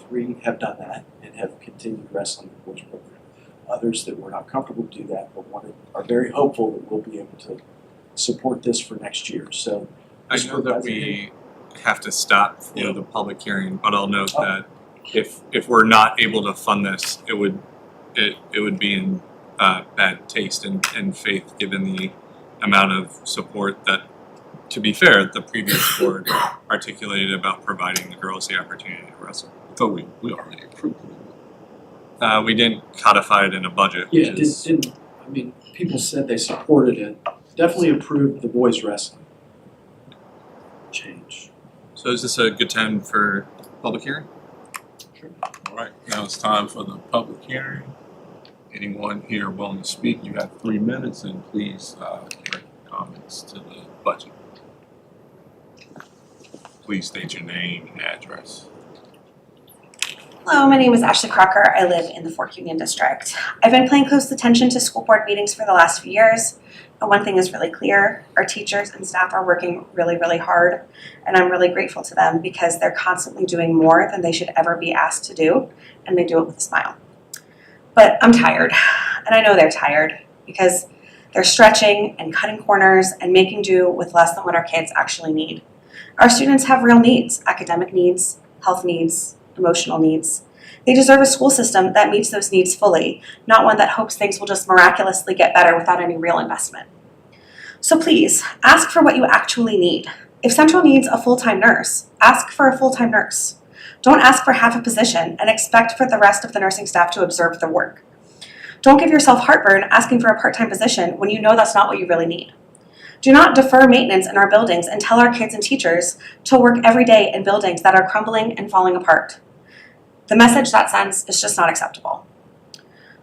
3 have done that and have continued wrestling in the boys program. Others that were not comfortable to do that but are very hopeful that we'll be able to support this for next year. So I know that we have to stop for the public hearing, but I'll note that if we're not able to fund this, it would be in bad taste and faith given the amount of support that, to be fair, the previous board articulated about providing the girls the opportunity to wrestle. So we already approved it. We didn't codify it in a budget. yeah, which is- I mean, people said they supported it. Definitely approved the boys wrestling change. So is this a good time for public hearing? All right, now it's time for the public hearing. Anyone here willing to speak, you have 3 minutes, and please direct comments to the budget. Please state your name and address. Hello, my name is Ashley Crocker. I live in the Fork Union District. I've been paying close attention to school board meetings for the last few years. And one thing is really clear, our teachers and staff are working really, really hard. And I'm really grateful to them because they're constantly doing more than they should ever be asked to do. And they do it with a smile. But I'm tired. and I know they're tired because they're stretching and cutting corners and making do with less than what our kids actually need. Our students have real needs, academic needs, health needs, emotional needs. They deserve a school system that meets those needs fully, not one that hopes things will just miraculously get better without any real investment. So please, ask for what you actually need. If Central needs a full-time nurse, ask for a full-time nurse. Don't ask for half a position and expect for the rest of the nursing staff to observe the work. Don't give yourself heartburn asking for a part-time position when you know that's not what you really need. Do not defer maintenance in our buildings and tell our kids and teachers to work every day in buildings that are crumbling and falling apart. The message that sends is just not acceptable.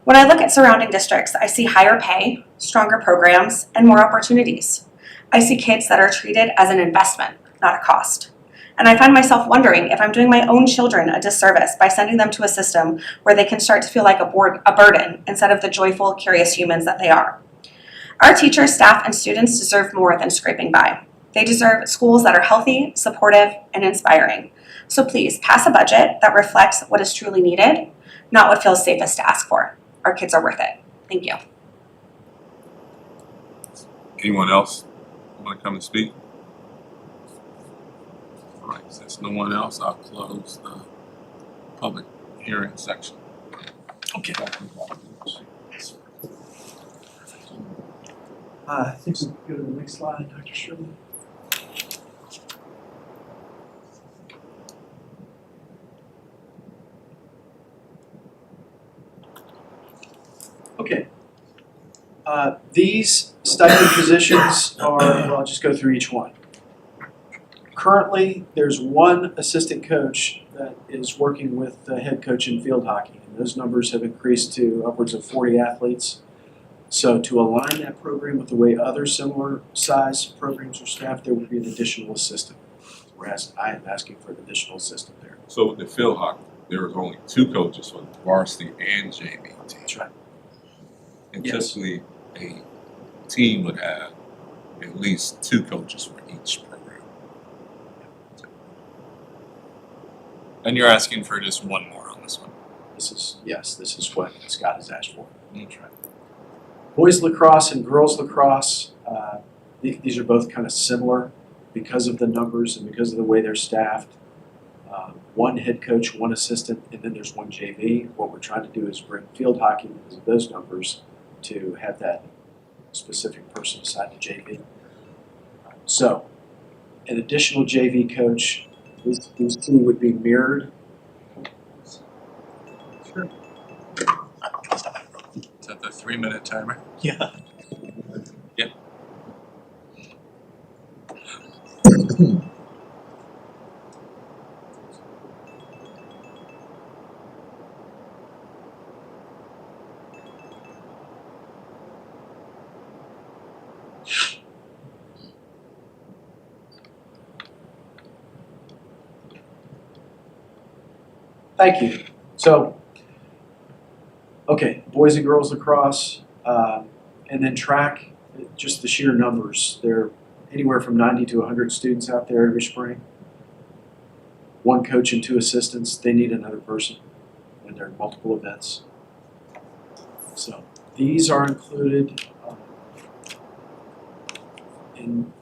When I look at surrounding districts, I see higher pay, stronger programs, and more opportunities. I see kids that are treated as an investment, not a cost. And I find myself wondering if I'm doing my own children a disservice by sending them to a system where they can start to feel like a burden instead of the joyful, curious humans that they are. Our teachers, staff, and students deserve more than scraping by. They deserve schools that are healthy, supportive, and inspiring. So please, pass a budget that reflects what is truly needed, not what feels safest to ask for. Our kids are worth it. Thank you. Anyone else want to come and speak? All right, since no one else, I'll close the public hearing section. Okay. I think we can go to the next slide, Dr. Shirley. Okay. These stipend positions are, well, I'll just go through each one. Currently, there's one assistant coach that is working with the head coach in field hockey, and those numbers have increased to upwards of 40 athletes. So to align that program with the way other similar size programs are staffed, there would be an additional assistant. Whereas I am asking for an additional assistant there. So with the field hockey, there was only 2 coaches for the varsity and JV team. That's right. And Yes. typically a team would have at least 2 coaches for each program. And you're asking for just one more on this one. This is what Scott has asked for. That's right. Boys lacrosse and girls lacrosse, these are both kind of similar because of the numbers and because of the way they're staffed. One head coach, one assistant, and then there's one JV. What we're trying to do is bring field hockey because of those numbers to have that specific person assigned to JV. So, an additional JV coach, these 2 would be mirrored. Sure. Is that the 3-minute timer? Yeah. Yep. Thank you. So, okay, boys and girls lacrosse, and then track, just the sheer numbers. There are anywhere from 90 to 100 students out there every spring. One coach and 2 assistants, they need another person when there are multiple events. So these are included in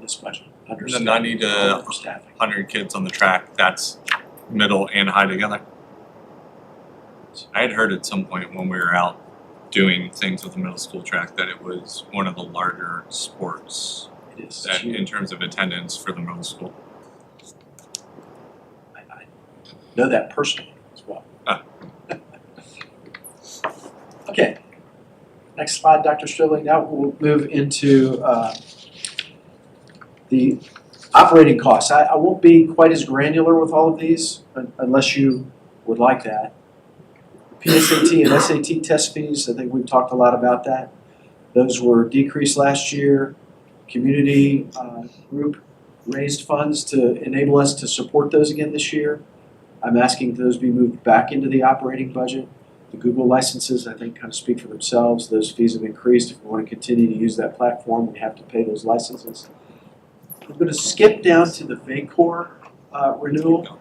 this budget. Under The 90 to staffing. 100 kids on the track, that's middle and high together. I had heard at some point when we were out doing things with the middle school track that it was one of the larger sports It is. that, in terms of attendance for the middle school. I know that personally as well. Ah. Okay, next slide, Dr. Strilling. Now we'll move into the operating costs. I won't be quite as granular with all of these unless you would like that. PSAT and SAT test fees, I think we've talked a lot about that. Those were decreased last year. Community group raised funds to enable us to support those again this year. I'm asking those be moved back into the operating budget. The Google licenses, I think, kind of speak for themselves. Those fees have increased. If we want to continue to use that platform, we have to pay those licenses. I'm going to skip down to the VACOR renewal.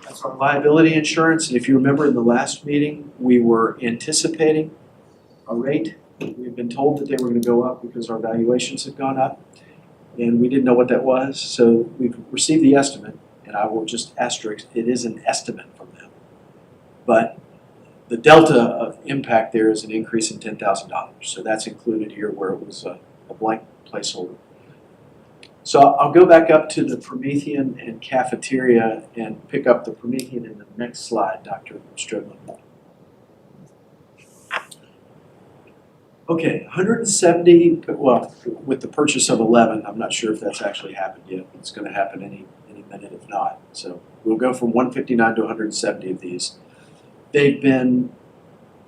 That's our liability insurance. And if you remember in the last meeting, we were anticipating a rate. We've been told that they were gonna go up because our valuations had gone up, and we didn't know what that was, so we've received the estimate, and I will just asterisk, it is an estimate from them. But the delta of impact there is an increase in $10,000, so that's included here where it was a blank placeholder. So I'll go back up to the Promethean and cafeteria and pick up the Promethean in the next slide, Dr. Stridlin. Okay, 170, well, with the purchase of 11, I'm not sure if that's actually happened yet. It's gonna happen any minute if not. So we'll go from 159 to 170 of these. They've been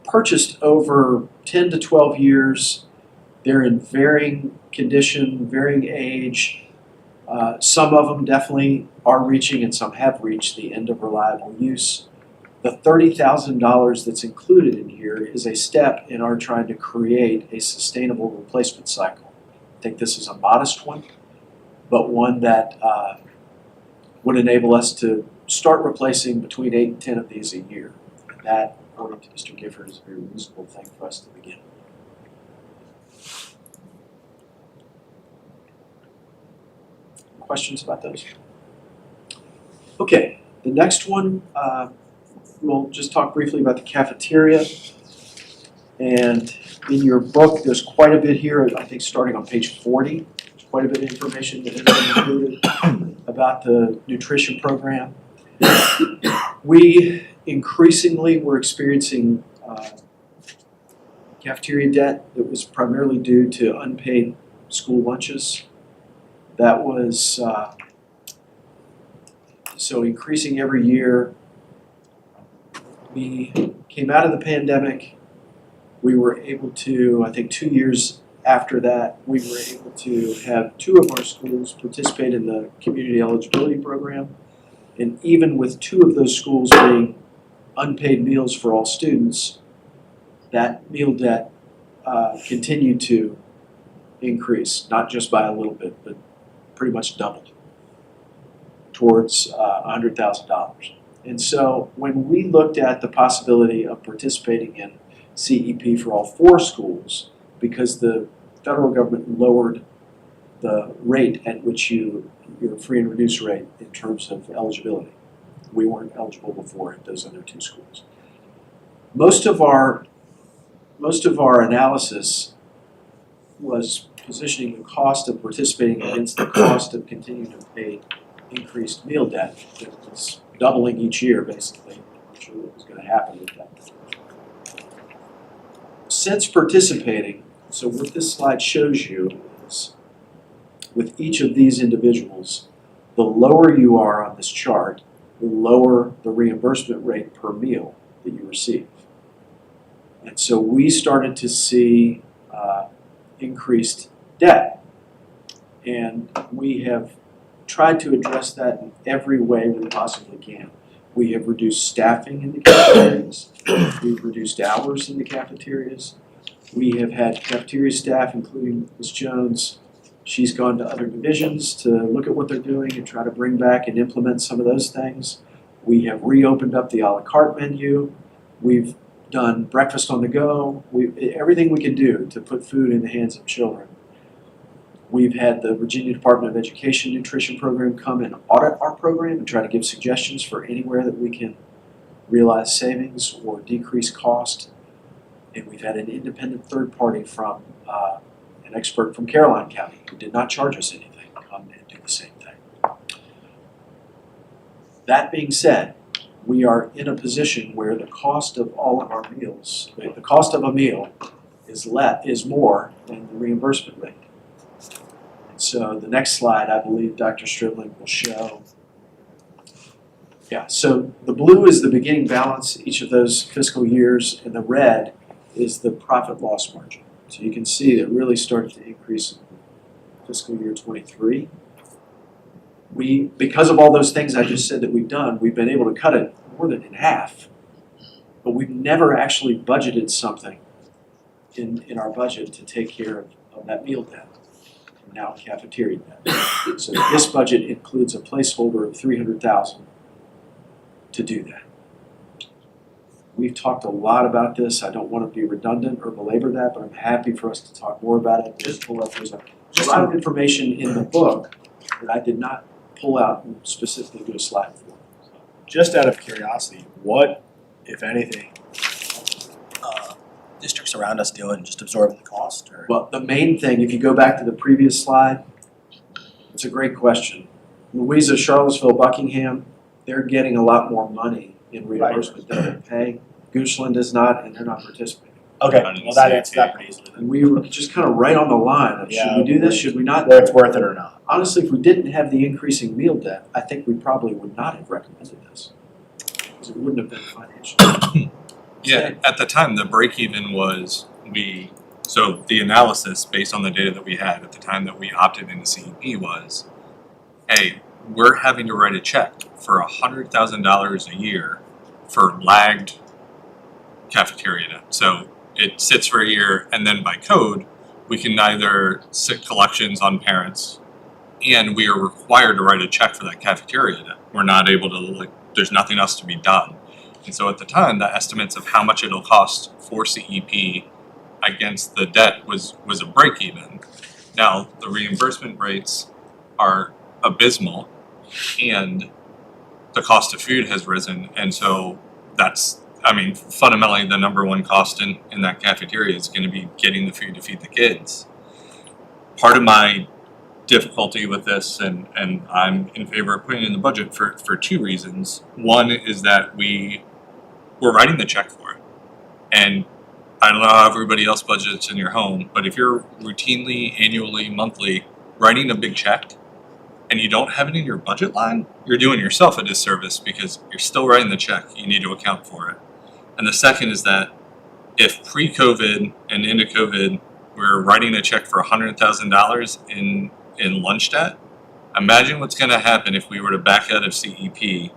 purchased over 10 to 12 years. They're in varying condition, varying age. Some of them definitely are reaching and some have reached the end of reliable use. The $30,000 that's included in here is a step in our trying to create a sustainable replacement cycle. I think this is a modest one, but one that would enable us to start replacing between 8 and 10 of these a year. And that, according to Mr. Gifford, is a very reasonable thing for us to begin. Questions about those? Okay, the next one, we'll just talk briefly about the cafeteria. And in your book, there's quite a bit here, I think starting on page 40, there's quite a bit of information that has been included about the nutrition program. We increasingly were experiencing cafeteria debt that was primarily due to unpaid school lunches. That was so increasing every year. We came out of the pandemic. We were able to, I think 2 years after that, we were able to have 2 of our schools participate in the community eligibility program. And even with 2 of those schools being unpaid meals for all students, that meal debt continued to increase, not just by a little bit, but pretty much doubled towards $100,000. And so when we looked at the possibility of participating in CEP for all 4 schools, because the federal government lowered the rate at which your free and reduced rate in terms of eligibility. We weren't eligible before at those other 2 schools. Most of our analysis was positioning the cost of participating against the cost of continuing to pay increased meal debt that was doubling each year, basically. I'm sure what was going to happen with that. Since participating, so what this slide shows you is with each of these individuals, the lower you are on this chart, the lower the reimbursement rate per meal that you receive. And so we started to see increased debt. And we have tried to address that in every way we possibly can. We have reduced staffing in the cafeterias. We've reduced hours in the cafeterias. We have had cafeteria staff, including Ms. Jones. She's gone to other divisions to look at what they're doing and try to bring back and implement some of those things. We have reopened up the a la carte menu. We've done breakfast on the go. Everything we can do to put food in the hands of children. We've had the Virginia Department of Education nutrition program come and audit our program and try to give suggestions for anywhere that we can realize savings or decrease cost. And we've had an independent third party from an expert from Caroline County who did not charge us anything come and do the same thing. That being said, we are in a position where the cost of all of our meals, the cost of a meal is more than the reimbursement rate. And so the next slide, I believe Dr. Stribling will show. Yeah, so the blue is the beginning balance each of those fiscal years, and the red is the profit loss margin. So you can see that really started to increase in fiscal year 23. Because of all those things I just said that we've done, we've been able to cut it more than in half. But we've never actually budgeted something in our budget to take care of that meal debt, and now cafeteria debt. So this budget includes a placeholder of $300,000 to do that. We've talked a lot about this. I don't want to be redundant or belabor that, but I'm happy for us to talk more about it. Just pull up, there's a lot of information in the book that I did not pull out and specifically do a slide for. Just out of curiosity, what, if anything, districts around us doing, just absorbing the cost, or? Well, the main thing, if you go back to the previous slide, it's a great question. Louisa, Charlottesville, Buckingham, they're getting a lot more money in reimbursement than they pay. Goochland is not, and they're not participating. Okay, well, that answers that pretty easily then. And we were just kind of right on the line of, should we do this, should we not? Whether it's worth it or not. Honestly, if we didn't have the increasing meal debt, I think we probably would not have recommended this. Because it wouldn't have been financial. Yeah, at the time, the break even was so the analysis based on the data that we had at the time that we opted into CEP was, hey, we're having to write a check for $100,000 a year for lagged cafeteria debt. So it sits for a year, and then by code, we can neither sit collections on parents, and we are required to write a check for that cafeteria debt. We're not able to, there's nothing else to be done. And so at the time, the estimates of how much it'll cost for CEP against the debt was a break even. Now, the reimbursement rates are abysmal, and the cost of food has risen, and so that's, fundamentally the number one cost in that cafeteria is going to be getting the food to feed the kids. Part of my difficulty with this, and I'm in favor of putting it in the budget for two reasons. One is that we're writing the check for it, and I don't know how everybody else budgets in your home, but if you're routinely, annually, monthly writing a big check and you don't have it in your budget line, you're doing yourself a disservice because you're still writing the check. You need to account for it. And the second is that if pre-COVID and into COVID, we're writing a check for $100,000 in lunch debt, imagine what's going to happen if we were to back out of CEP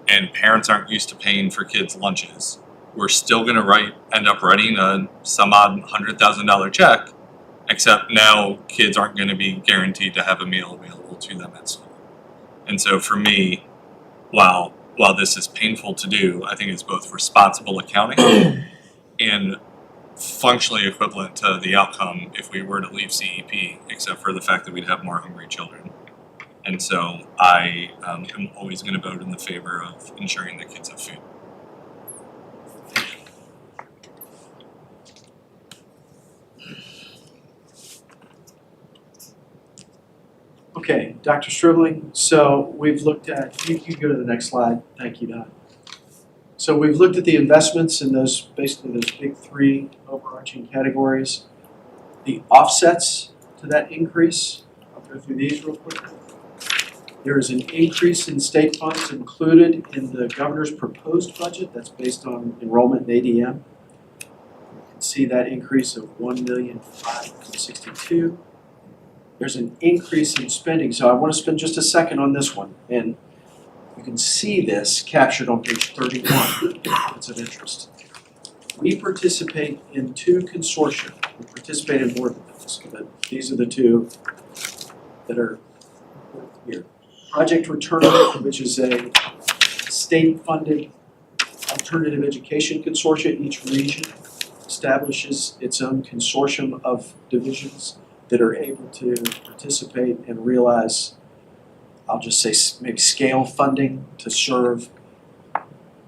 and parents aren't used to paying for kids' lunches. We're still going to end up writing a some odd $100,000 check, except now kids aren't going to be guaranteed to have a meal available to them at school. And so for me, while this is painful to do, I think it's both responsible accounting and functionally equivalent to the outcome if we were to leave CEP, except for the fact that we'd have more hungry children. And so I am always going to vote in the favor of ensuring that kids have food. Okay, Dr. Stribling, so we've looked at, you can go to the next slide, thank you, Don. So we've looked at the investments in basically those big three overarching categories. The offsets to that increase, I'll go through these real quickly. There is an increase in state funds included in the governor's proposed budget, that's based on enrollment in ADM. You can see that increase of $1,562,000. There's an increase in spending, so I want to spend just a second on this one. And you can see this captured on page 31. It's of interest. We participate in two consortia. We participate in more than those, but these are the two that are here. Project Return, which is a state-funded alternative education consortia. Each region establishes its own consortium of divisions that are able to participate and realize, I'll just say, maybe scale funding to serve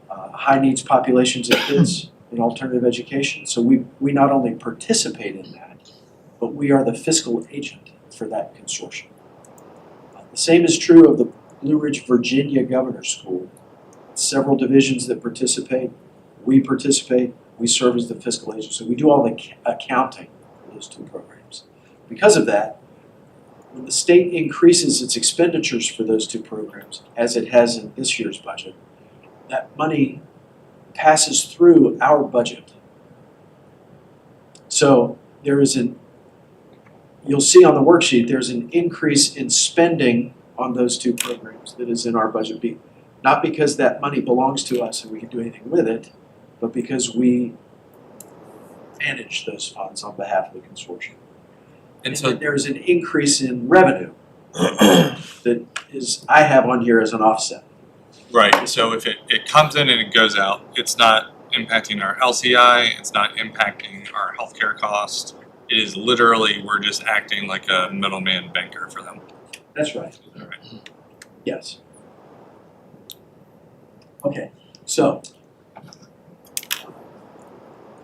high needs populations of kids in alternative education. So we not only participate in that, but we are the fiscal agent for that consortium. The same is true of the Blue Ridge, Virginia Governor's School. Several divisions that participate, we serve as the fiscal agent. So we do all the accounting for those two programs. Because of that, when the state increases its expenditures for those two programs, as it has in this year's budget, that money passes through our budget. So there is you'll see on the worksheet, there's an increase in spending on those two programs that is in our budget. Not because that money belongs to us and we can do anything with it, but because we manage those funds on behalf of the consortium. And so there's an increase in revenue that I have on here as an offset. Right, so if it comes in and it goes out, it's not impacting our LCI, it's not impacting our healthcare cost. It is literally, we're just acting like a middleman banker for them. That's right. All right. Yes. Okay, so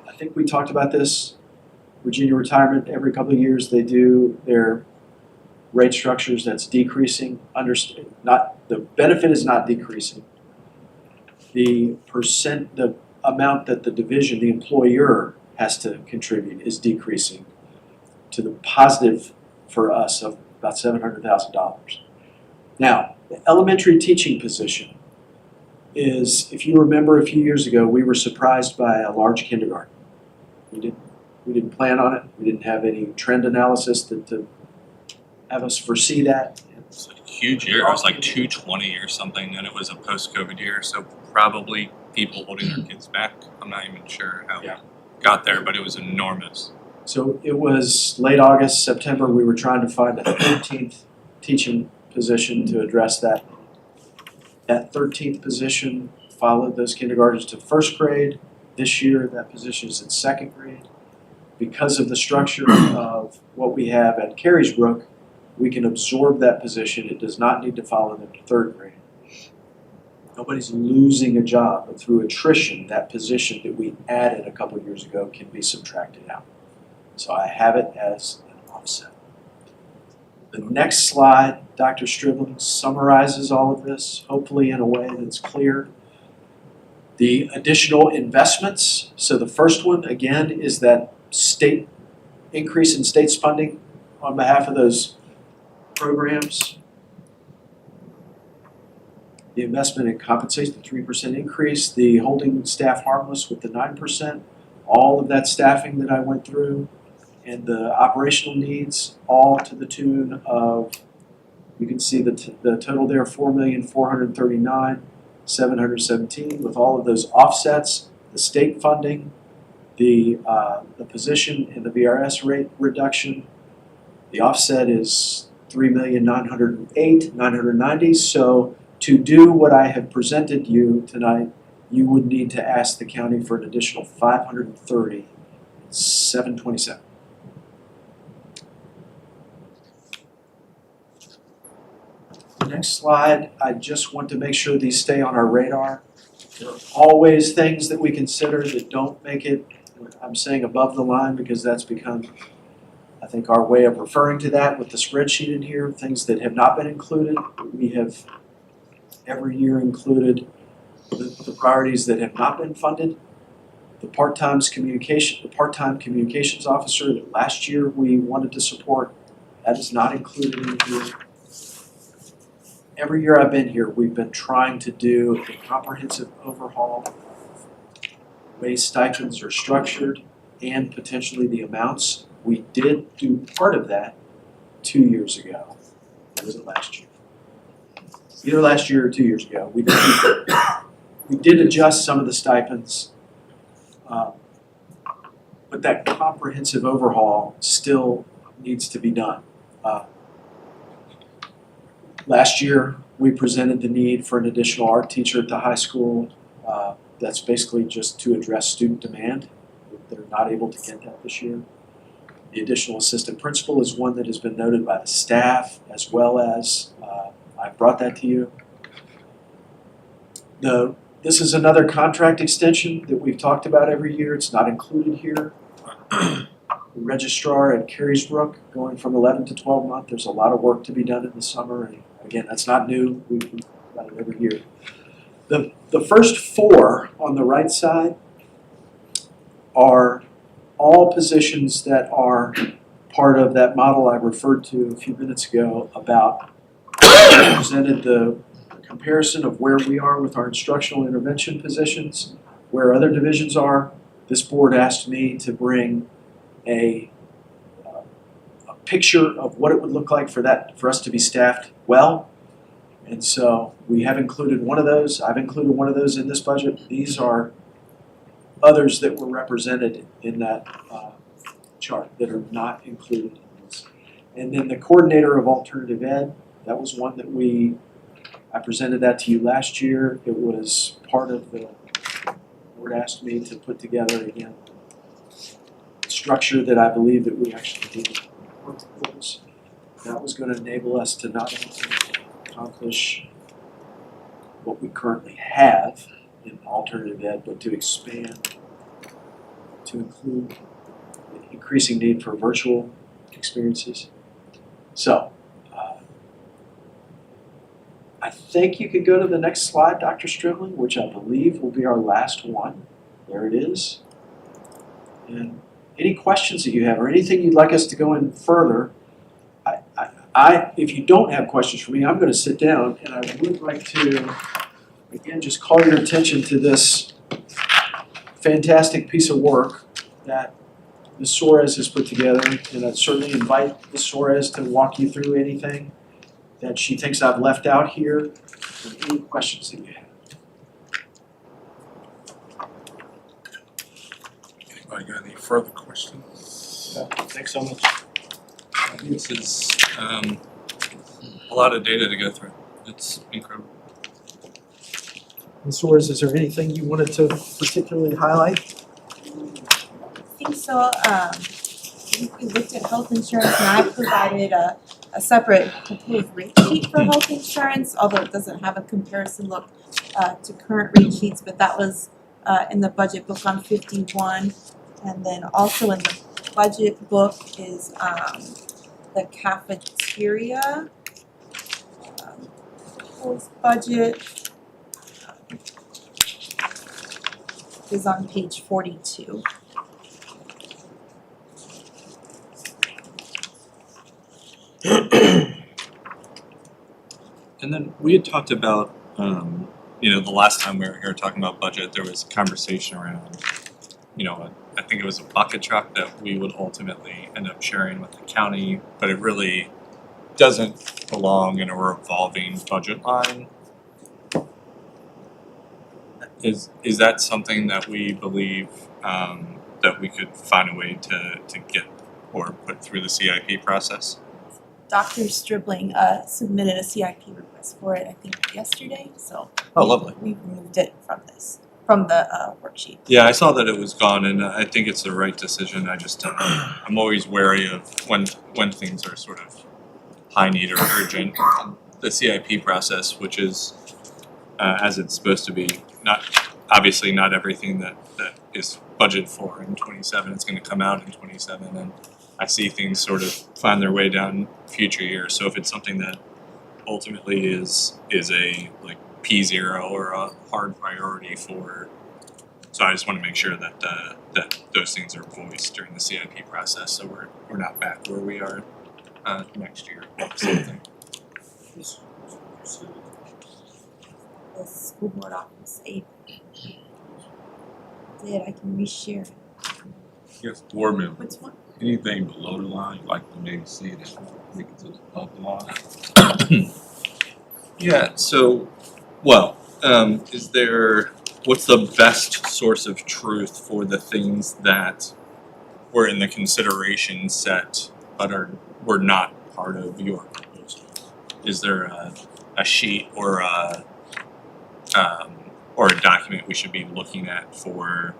I think we talked about this. Virginia Retirement, every couple of years, they do their rate structures that's decreasing. The benefit is not decreasing. The amount that the division, the employer, has to contribute is decreasing to the positive for us of about $700,000. Now, the elementary teaching position is, if you remember a few years ago, we were surprised by a large kindergarten. We didn't plan on it. We didn't have any trend analysis to have us foresee that. It's a huge year. It was like 220 or something, and it was a post-COVID year, so probably people holding their kids back. I'm not even sure how we got there, but it was enormous. So it was late August, September, we were trying to find a 13th teaching position to address that. That 13th position followed those kindergartners to first grade. This year, that position is in second grade. Because of the structure of what we have at Carysbrook, we can absorb that position. It does not need to follow them to third grade. Nobody's losing a job, but through attrition, that position that we added a couple years ago can be subtracted out. So I have it as an offset. The next slide, Dr. Stribling summarizes all of this, hopefully in a way that's clear. The additional investments, so the first one, again, is that state increase in state's funding on behalf of those programs. The investment in compensation, the 3% increase, the holding staff harmless with the 9%, all of that staffing that I went through, and the operational needs, all to the tune of, you can see the total there, $4,439,717, with all of those offsets, the state funding, the position in the VRS rate reduction. The offset is $3,908,990. So to do what I have presented you tonight, you would need to ask the county for an additional $530,727. Next slide, I just want to make sure these stay on our radar. There are always things that we consider that don't make it, I'm saying above the line because that's become, I think, our way of referring to that with the spreadsheet in here, things that have not been included. We have every year included the priorities that have not been funded. The part-time communications officer that last year we wanted to support, that is not included in here. Every year I've been here, we've been trying to do a comprehensive overhaul, the way stipends are structured, and potentially the amounts. We did do part of that 2 years ago. Or was it last year? Either last year or 2 years ago. We did adjust some of the stipends, but that comprehensive overhaul still needs to be done. Last year, we presented the need for an additional art teacher at the high school. That's basically just to address student demand. They're not able to get that this year. The additional assistant principal is one that has been noted by the staff, as well as I brought that to you. This is another contract extension that we've talked about every year. It's not included here. The registrar at Carysbrook, going from 11 to 12 month. There's a lot of work to be done in the summer, and again, that's not new. We've got it every year. The first four on the right side are all positions that are part of that model I referred to a few minutes ago about presented the comparison of where we are with our instructional intervention positions, where other divisions are. This board asked me to bring a picture of what it would look like for us to be staffed well. And so we have included one of those. I've included one of those in this budget. These are others that were represented in that chart that are not included in this. And then the coordinator of alternative ed, that was one that I presented that to you last year. It was part of the board asked me to put together again structure that I believe that we actually did work towards. That was going to enable us to not only accomplish what we currently have in alternative ed, but to expand to include the increasing need for virtual experiences. So, I think you could go to the next slide, Dr. Stribling, which I believe will be our last one. There it is. And any questions that you have or anything you'd like us to go in further, if you don't have questions for me, I'm going to sit down and I would like to, again, just call your attention to this fantastic piece of work that Ms. Suarez has put together. And I'd certainly invite Ms. Suarez to walk you through anything that she thinks I've left out here, or any questions that you have. Anybody got any further questions? Thanks so much. This is a lot of data to go through. It's incredible. Ms. Suarez, is there anything you wanted to particularly highlight? I think so. We looked at health insurance and I provided a separate proposed rate sheet for health insurance, although it doesn't have a comparison look to current rate sheets, but that was in the budget book on 51. And then also in the budget book is the cafeteria proposed budget is on page 42. And then we had talked about, the last time we were here talking about budget, there was a conversation around, I think it was a bucket truck that we would ultimately end up sharing with the county, but it really doesn't belong in a revolving budget line. Is that something that we believe that we could find a way to get or put through the CIP process? Dr. Stribling submitted a CIP request for it, I think, yesterday, so. Oh, lovely. We removed it from the worksheet. Yeah, I saw that it was gone, and I think it's the right decision. I'm always wary of when things are sort of high need or urgent. The CIP process, which is as it's supposed to be, obviously not everything that is budgeted for in 27 is going to come out in 27, and I see things sort of find their way down future years. So if it's something that ultimately is a like P0 or a hard priority for, so I just want to make sure that that those things are voiced during the CIP process, so we're not back where we are next year. Same thing. The school board office did, I can reshare. Yes, board member, Which one? anything below the line, you'd like to maybe see that make it to the above the line? Yeah. So, what's the best source of truth for the things that were in the consideration set but were not part of your proposal? Is there a sheet or a document we should be looking at for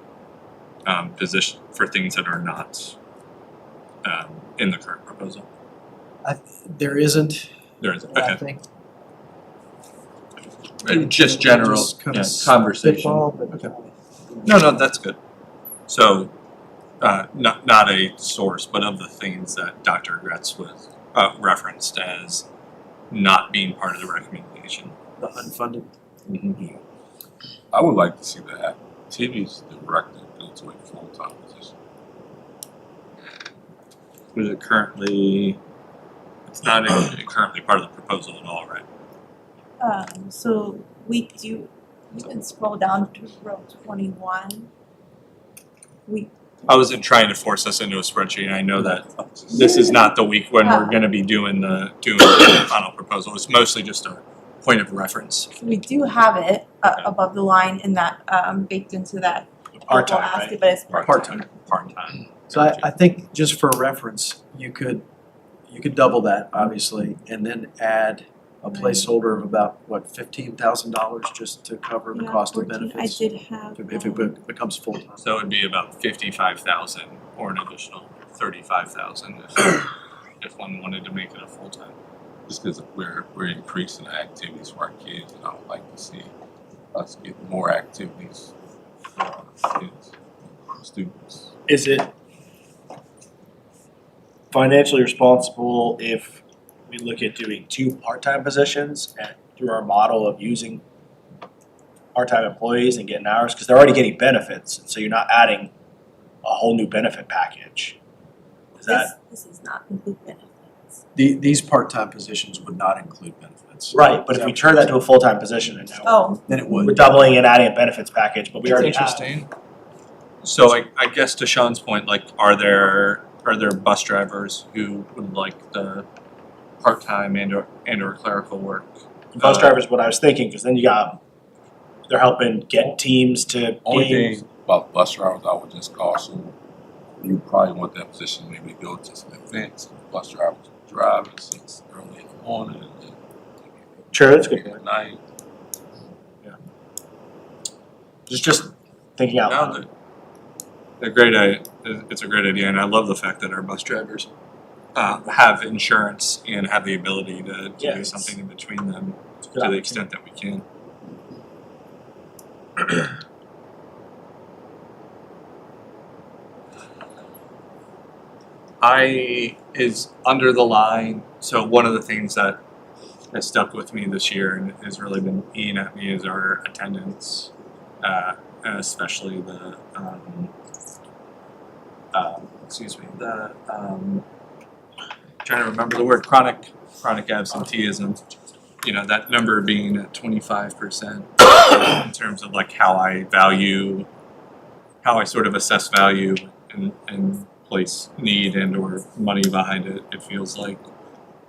position for things that are not in the current proposal? There isn't. There is. I Okay. think. Just general Just kind of conversation. spitball, but No, that's good. So, not a source, but of the things that Dr. Gretz was referenced as not being part of the recommendation. the unfunded. I would like to see that TV's director go to a full-time position. Is it currently? It's not currently part of the proposal at all, right? So you can scroll down to row 21. I wasn't trying to force us into a spreadsheet. I know that this is not the week when we're going to be doing the final proposal. It's mostly just a point of reference. We do have it above the line in that, baked into that. Part-time, We'll ask right? it, but it's Part-time. Part-time. So I think just for reference, you could double that, obviously, and then add a placeholder of about, what, $15,000 just to cover the Yeah, cost of 14. benefits? I did have. If it becomes full-time. So it would be about 55,000 or an additional 35,000 if one wanted to make it a full-time. Just because we're increasing the activities for our kids, and I would like to see us get more activities for our kids, students. Is it financially responsible if we look at doing 2 part-time positions and through our model of using part-time employees and getting hours? Because they're already getting benefits, and so you're not adding a whole new benefit package. Is that This does not include benefits. These part-time positions would not include benefits. right? But if we turn that to a full-time position and now Oh, Then it we're would. doubling and adding a benefits package, but we It's already have. interesting. So I guess to Sean's point, like, are there bus drivers who would like the part-time and or clerical work? Bus drivers is what I was thinking, because then they're helping get teams to Only games. thing about bus drivers, I would just caution, you probably want that position maybe to go to some events. Bus drivers driving since early in the morning and Sure, that's a good late point. at night. Just thinking out No, loud. it's a great idea, and I love the fact that our bus drivers have insurance and have the ability to Yeah, do it's- something in between them It's a good to the opportunity. extent that we can. Is under the line. So one of the things that has stuck with me this year and has really been eating at me is our attendance, and especially the trying to remember the word chronic absenteeism. You know, that number being at 25% in terms of like how I sort of assess value and place need and or money behind it. It feels like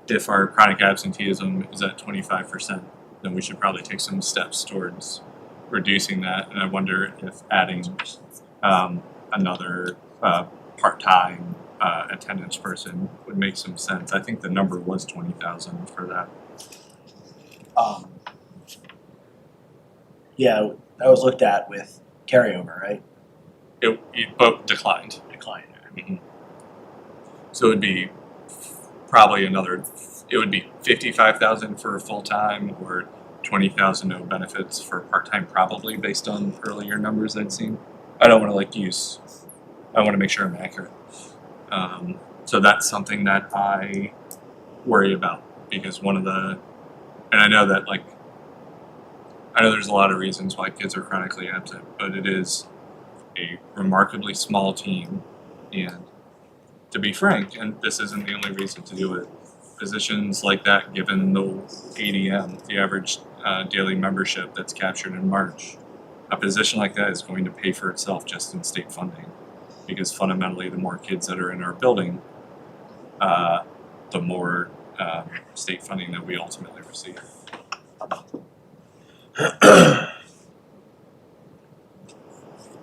if our chronic absenteeism is at 25%, then we should probably take some steps towards reducing that. And I wonder if adding another part-time attendance person would make some sense. I think the number was 20,000 for that. Yeah, that was looked at with carryover, right? It both declined. Decline. So it would be probably it would be 55,000 for full-time or 20,000 no benefits for part-time, probably based on earlier numbers I'd seen. I don't want to I want to make sure I'm accurate. So that's something that I worry about because and I know that I know there's a lot of reasons why kids are chronically absent, but it is a remarkably small team, and to be frank, and this isn't the only reason to do it, positions like that, given the ADM, the average daily membership that's captured in March, a position like that is going to pay for itself just in state funding, because fundamentally the more kids that are in our building, the more state funding that we ultimately receive.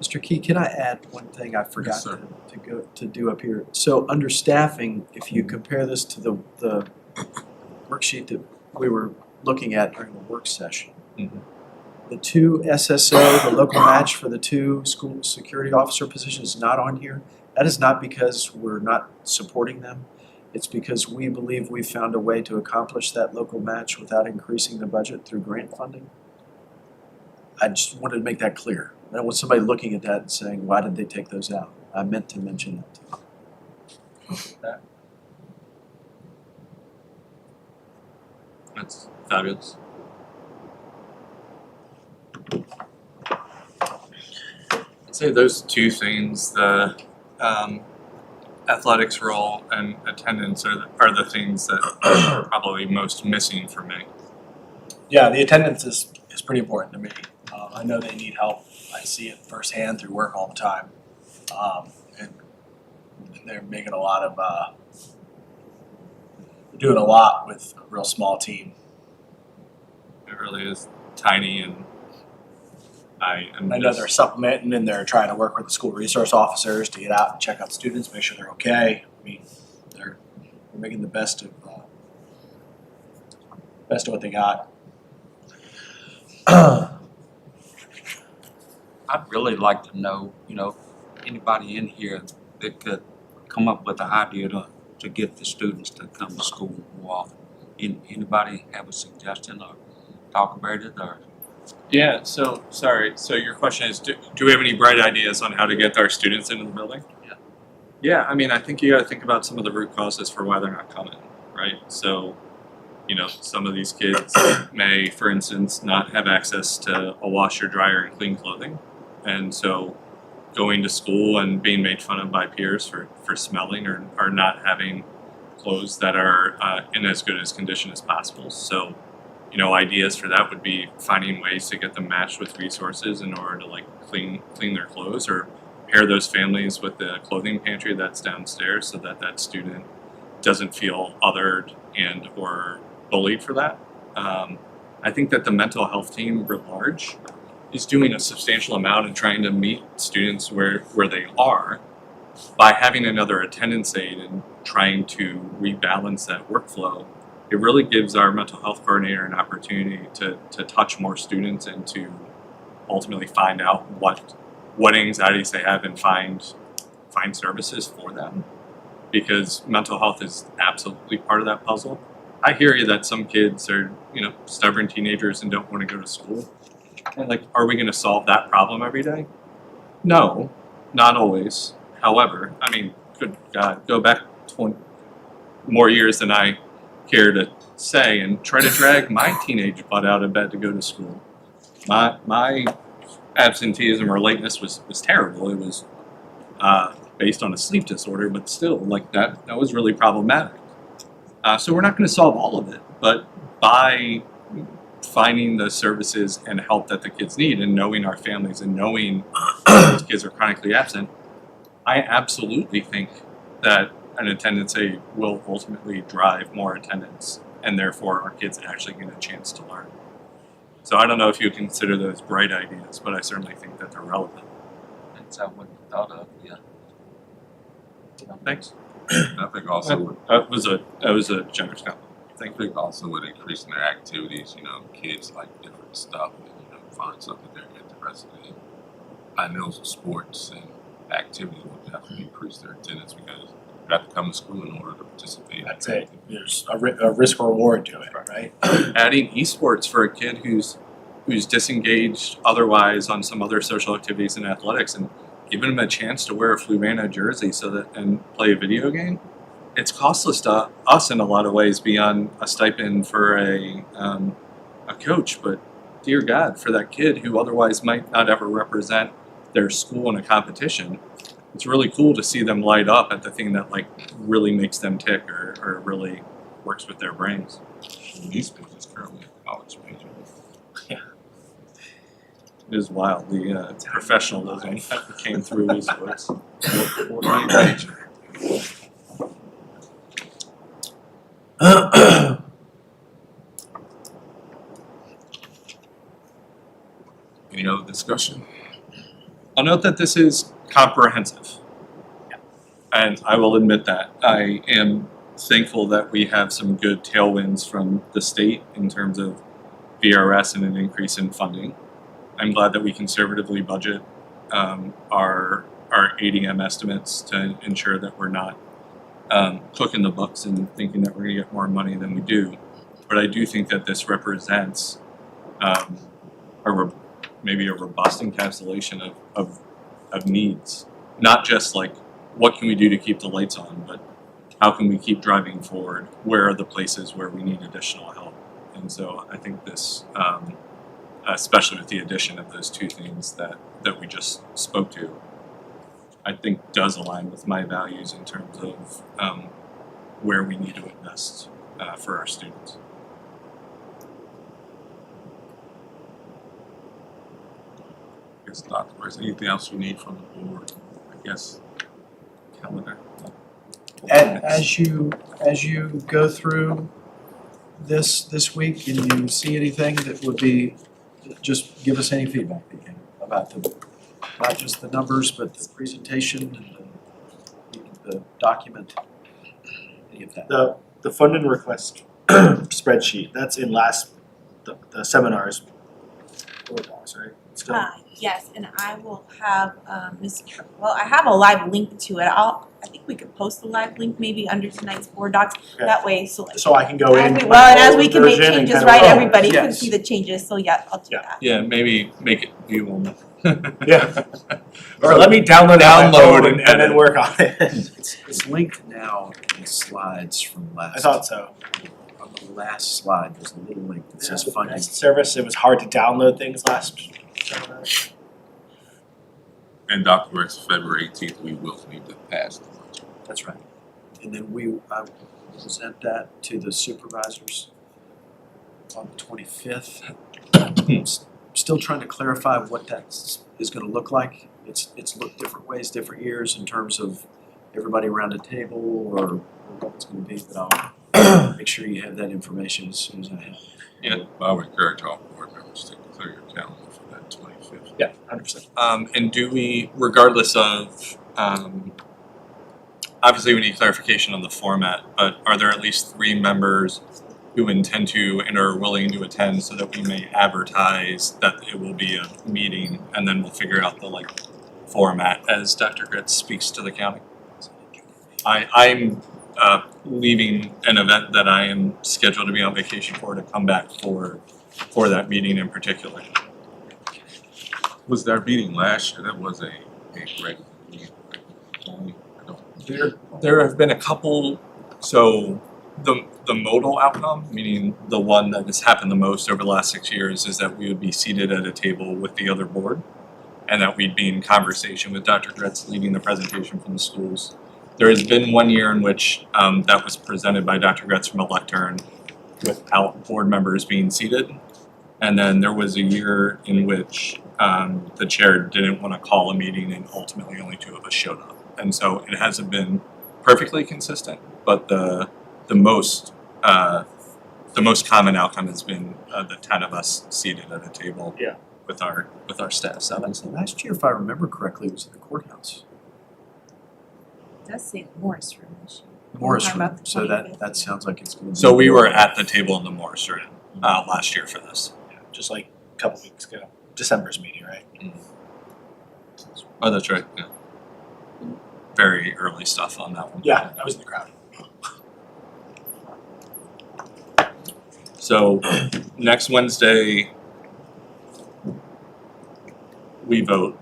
Mr. Key, can I add one thing I forgot Yes, sir. to do up here? So under staffing, if you compare this to the worksheet that we were looking at during the work session, Mhm. the 2 SSO, the local match for the 2 school security officer positions is not on here. That is not because we're not supporting them. It's because we believe we found a way to accomplish that local match without increasing the budget through grant funding. I just wanted to make that clear. I don't want somebody looking at that and saying, why did they take those out? I meant to mention that too. That's fabulous. I'd say those two things, the athletics role and attendance are the things that are probably most missing for me. Yeah, the attendance is pretty important to me. I know they need help. I see it firsthand through work all the time. And they're making a lot of, they're doing a lot with a real small team. It really is tiny, and I know they're supplementing and they're trying to work with the school resource officers to get out and check out students, make sure they're okay. I mean, they're making the best of best of what they got. I'd really like to know, anybody in here that could come up with an idea to get the students to come to school more often. Anybody have a suggestion or talk about it or? Yeah, so your question is, do we have any bright ideas on how to get our students into the building? Yeah. Yeah, I mean, I think you gotta think about some of the root causes for why they're not coming, right? So, some of these kids may, for instance, not have access to a washer, dryer, and clean clothing. And so going to school and being made fun of by peers for smelling or not having clothes that are in as good as condition as possible. So, ideas for that would be finding ways to get them matched with resources in order to clean their clothes, or pair those families with the clothing pantry that's downstairs so that student doesn't feel othered and or bullied for that. I think that the mental health team writ large is doing a substantial amount in trying to meet students where they are by having another attendance aid and trying to rebalance that workflow. It really gives our mental health coordinator an opportunity to touch more students and to ultimately find out what anxieties they have and find services for them, because mental health is absolutely part of that puzzle. I hear you that some kids are, stubborn teenagers and don't want to go to school. And are we going to solve that problem every day? No, not always. However, I mean, good God, go back 20 more years than I care to say and try to drag my teenage butt out of bed to go to school. My absenteeism or lateness was terrible. It was based on a sleep disorder, but still, that was really problematic. So we're not going to solve all of it, but by finding the services and help that the kids need and knowing our families and knowing these kids are chronically absent, I absolutely think that an attendance aid will ultimately drive more attendance, and therefore our kids actually get a chance to learn. So I don't know if you consider those bright ideas, but I certainly think that they're relevant. Things I wouldn't have thought of, yeah. Thanks. I think also, That was a generous compliment. I think also with increasing their activities, kids like different stuff and, find something they're interested in. I know sports and activities will definitely increase their attendance because you have to come to school in order to participate. That's it. There's a risk reward to it, right? Adding esports for a kid who's disengaged otherwise on some other social activities and athletics, and giving them a chance to wear a Fluvanna jersey and play a video game, it's costless to us in a lot of ways beyond a stipend for a coach. But dear God, for that kid who otherwise might not ever represent their school in a competition, it's really cool to see them light up at the thing that really makes them tick or really works with their brains. Esports is currently a college major. It is wild, the professionalism that came through esports. Major. Any other discussion? I'll note that this is comprehensive. And I will admit that. I am thankful that we have some good tailwinds from the state in terms of VRS and an increase in funding. I'm glad that we conservatively budget our ADM estimates to ensure that we're not cooking the books and thinking that we're going to get more money than we do. But I do think that this represents maybe a robust encapsulation of needs. Not just what can we do to keep the lights on, but how can we keep driving forward? Where are the places where we need additional help? And so I think this, especially with the addition of those two things that we just spoke to, I think does align with my values in terms of where we need to invest for our students. I guess, Dr. Is anything else we need from the board? I guess calendar. And as you go through this week and you see anything that would be, just give us any feedback you can about not just the numbers, but the presentation and the document, any of that. The funding request spreadsheet, that's in the seminars. Board docs, right? Still? Yes, and I will have, I have a live link to it. I think we could post the live link maybe under tonight's board docs. Okay. That way, so like. So I can go in. As we can make version and changes, kind of- right, oh, everybody can yes. see the changes, so yeah, I'll do Yeah. that. Yeah, maybe make it viewable. Yeah. Or let me download it on my Download phone and and then edit. work on it. It's linked now in the slides from last. I thought so. On the last slide, there's a little link that says funding. Best service, it was hard to download things last seminar. And Dr. Rex, February 18th, we will need to pass the budget. That's right. And then I will present that to the supervisors on the 25th. Still trying to clarify what that is gonna look like. It's looked different ways, different years in terms of everybody around the table or what it's gonna be, but I'll make sure you have that information as soon as I have it. Yeah, I would encourage all board members to clear your calendar for that 25th. Yeah, 100%. And do we, regardless of, obviously we need clarification on the format, but are there at least 3 members who intend to and are willing to attend so that we may advertise that it will be a meeting and then we'll figure out the format as Dr. Gritz speaks to the county? I'm leaving an event that I am scheduled to be on vacation for to come back for that meeting in particular. Was there a meeting last year? That was a great meeting. I don't- There have been a couple, so the modal outcome, meaning the one that has happened the most over the last 6 years, is that we would be seated at a table with the other board and that we'd be in conversation with Dr. Gretz leading the presentation from the schools. There has been 1 year in which that was presented by Dr. Gretz from a lectern without board members being seated. And then there was a year in which the chair didn't want to call a meeting and ultimately only 2 of us showed up. And so it hasn't been perfectly consistent, but the most common outcome has been the 10 of us seated at a table Yeah. with our staff. So that's Last year, if I remember correctly, was at the courthouse. It does say Morris Room this year. Morris Talking Room, about the so 25th. that sounds like it's gonna be. So we were at the table in the Morris Room last year for this. Yeah, just like a couple weeks ago. December's meeting, right? Oh, that's right. Yeah. Very early stuff on that one. Yeah, I was in the crowd. So next Wednesday, we vote,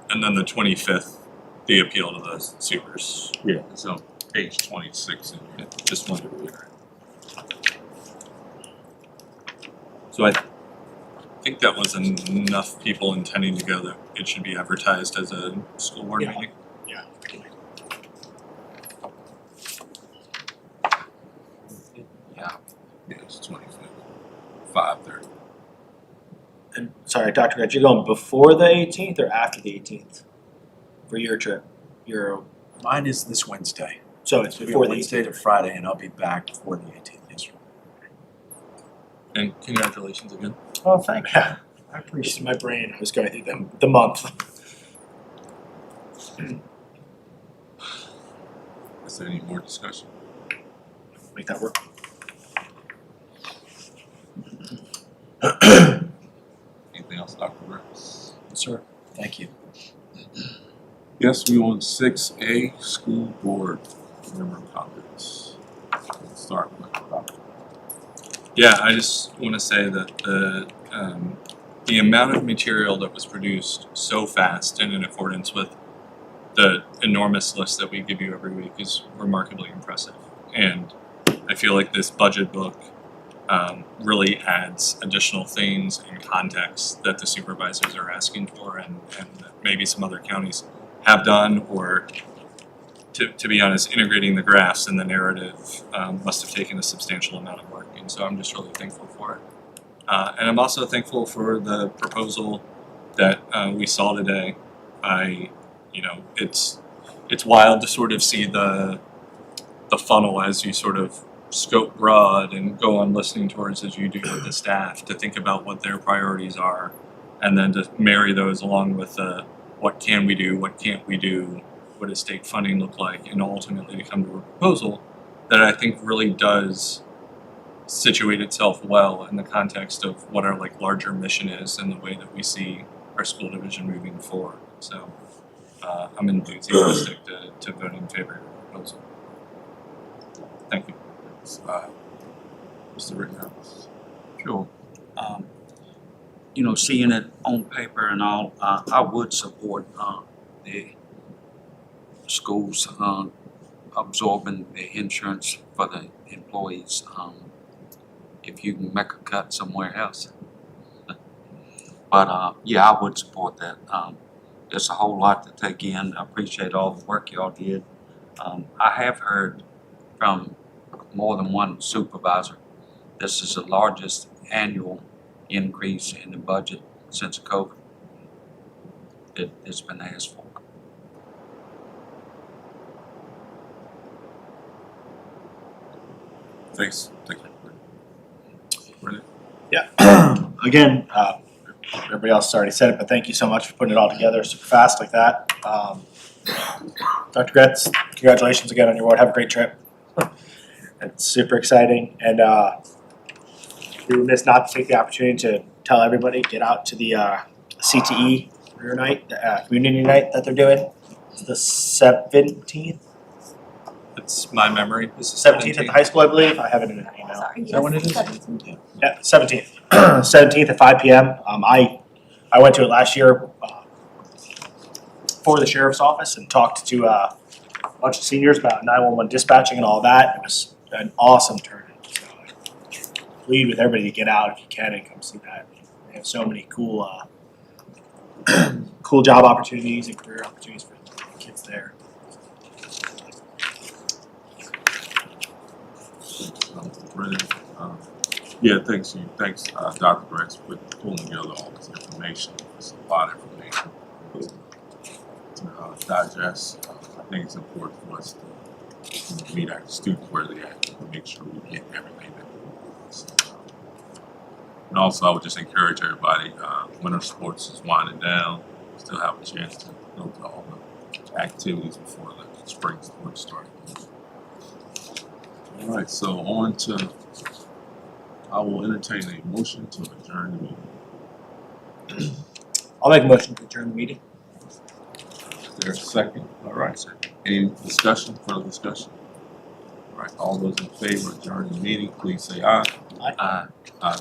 and then the 25th, the appeal to the supers. Yeah, so page 26, and just wanted to reiterate. So I think that was enough people intending to go that it should be advertised as a school board Yeah. meeting. Yeah. Yeah, it's 25th, 5:30. And sorry, Dr. Gretsch, you're going before the 18th or after the 18th for your trip? Mine is this Wednesday. So it's It'll be before the Wednesday 18th. to Friday, and I'll be back before the 18th. Yes, sir. And congratulations again. Oh, thank you. I appreciate my brain. I was going through the month. Is there any more discussion? Make that work. Anything else, Dr. Rex? Sir, thank you. Yes, we on 6A, school board member comments. Let's start with Dr. Yeah, I just want to say that the amount of material that was produced so fast and in accordance with the enormous list that we give you every week is remarkably impressive. And I feel like this budget book really adds additional things and context that the supervisors are asking for and that maybe some other counties have done, or to be honest, integrating the graphs and the narrative must have taken a substantial amount of work. And so I'm just really thankful for it. And I'm also thankful for the proposal that we saw today. It's wild to sort of see the funnel as you sort of scope broad and go on listening tours as you do with the staff to think about what their priorities are, and then to marry those along with what can we do, what can't we do, what does state funding look like, and ultimately to come to a proposal that I think really does situate itself well in the context of what our like larger mission is and the way that we see our school division moving forward. So I'm enthusiastic to vote in favor of the proposal. Thank you. Mr. Rittenhouse. Sure. You know, seeing it on paper and all, I would support the schools absorbing the insurance for the employees if you can make a cut somewhere else. But yeah, I would support that. There's a whole lot to take in. I appreciate all the work y'all did. I have heard from more than one supervisor, this is the largest annual increase in the budget since COVID that has been asked for. Thanks. Thank you. Brennan? Yeah. Again, everybody else has already said it, but thank you so much for putting it all together super fast like that. Dr. Gretz, congratulations again on your award. Have a great trip. It's super exciting, and we were remiss not to take the opportunity to tell everybody, get out to the CTE career night, community night that they're doing. It's the 17th. It's my memory. It's the 17th at the high school, I believe. I have it in an email. Sorry, Is that what it is? 17. Yeah, 17th. 17th at 5 p.m. I went to it last year for the sheriff's office and talked to a bunch of seniors about 911 dispatching and all that. It was an awesome turnout. So I plead with everybody to get out if you can and come see that. They have so many cool cool job opportunities and career opportunities for the kids there. Brennan. Yeah, thanks, Dr. Rex, for pulling together all this information. It's a lot of information to digest. I think it's important for us to meet our students where they at and make sure we get everything that we want. So, and also, I would just encourage everybody, winter sports is winding down. Still have a chance to go to all the activities before the spring sports start. All right, so on to, I will entertain a motion to adjourn the meeting. I'll make a motion to adjourn the meeting. Is there a second? All right, any discussion, further discussion? All right, all those in favor of adjourning the meeting, please say aye. Aye. Aye.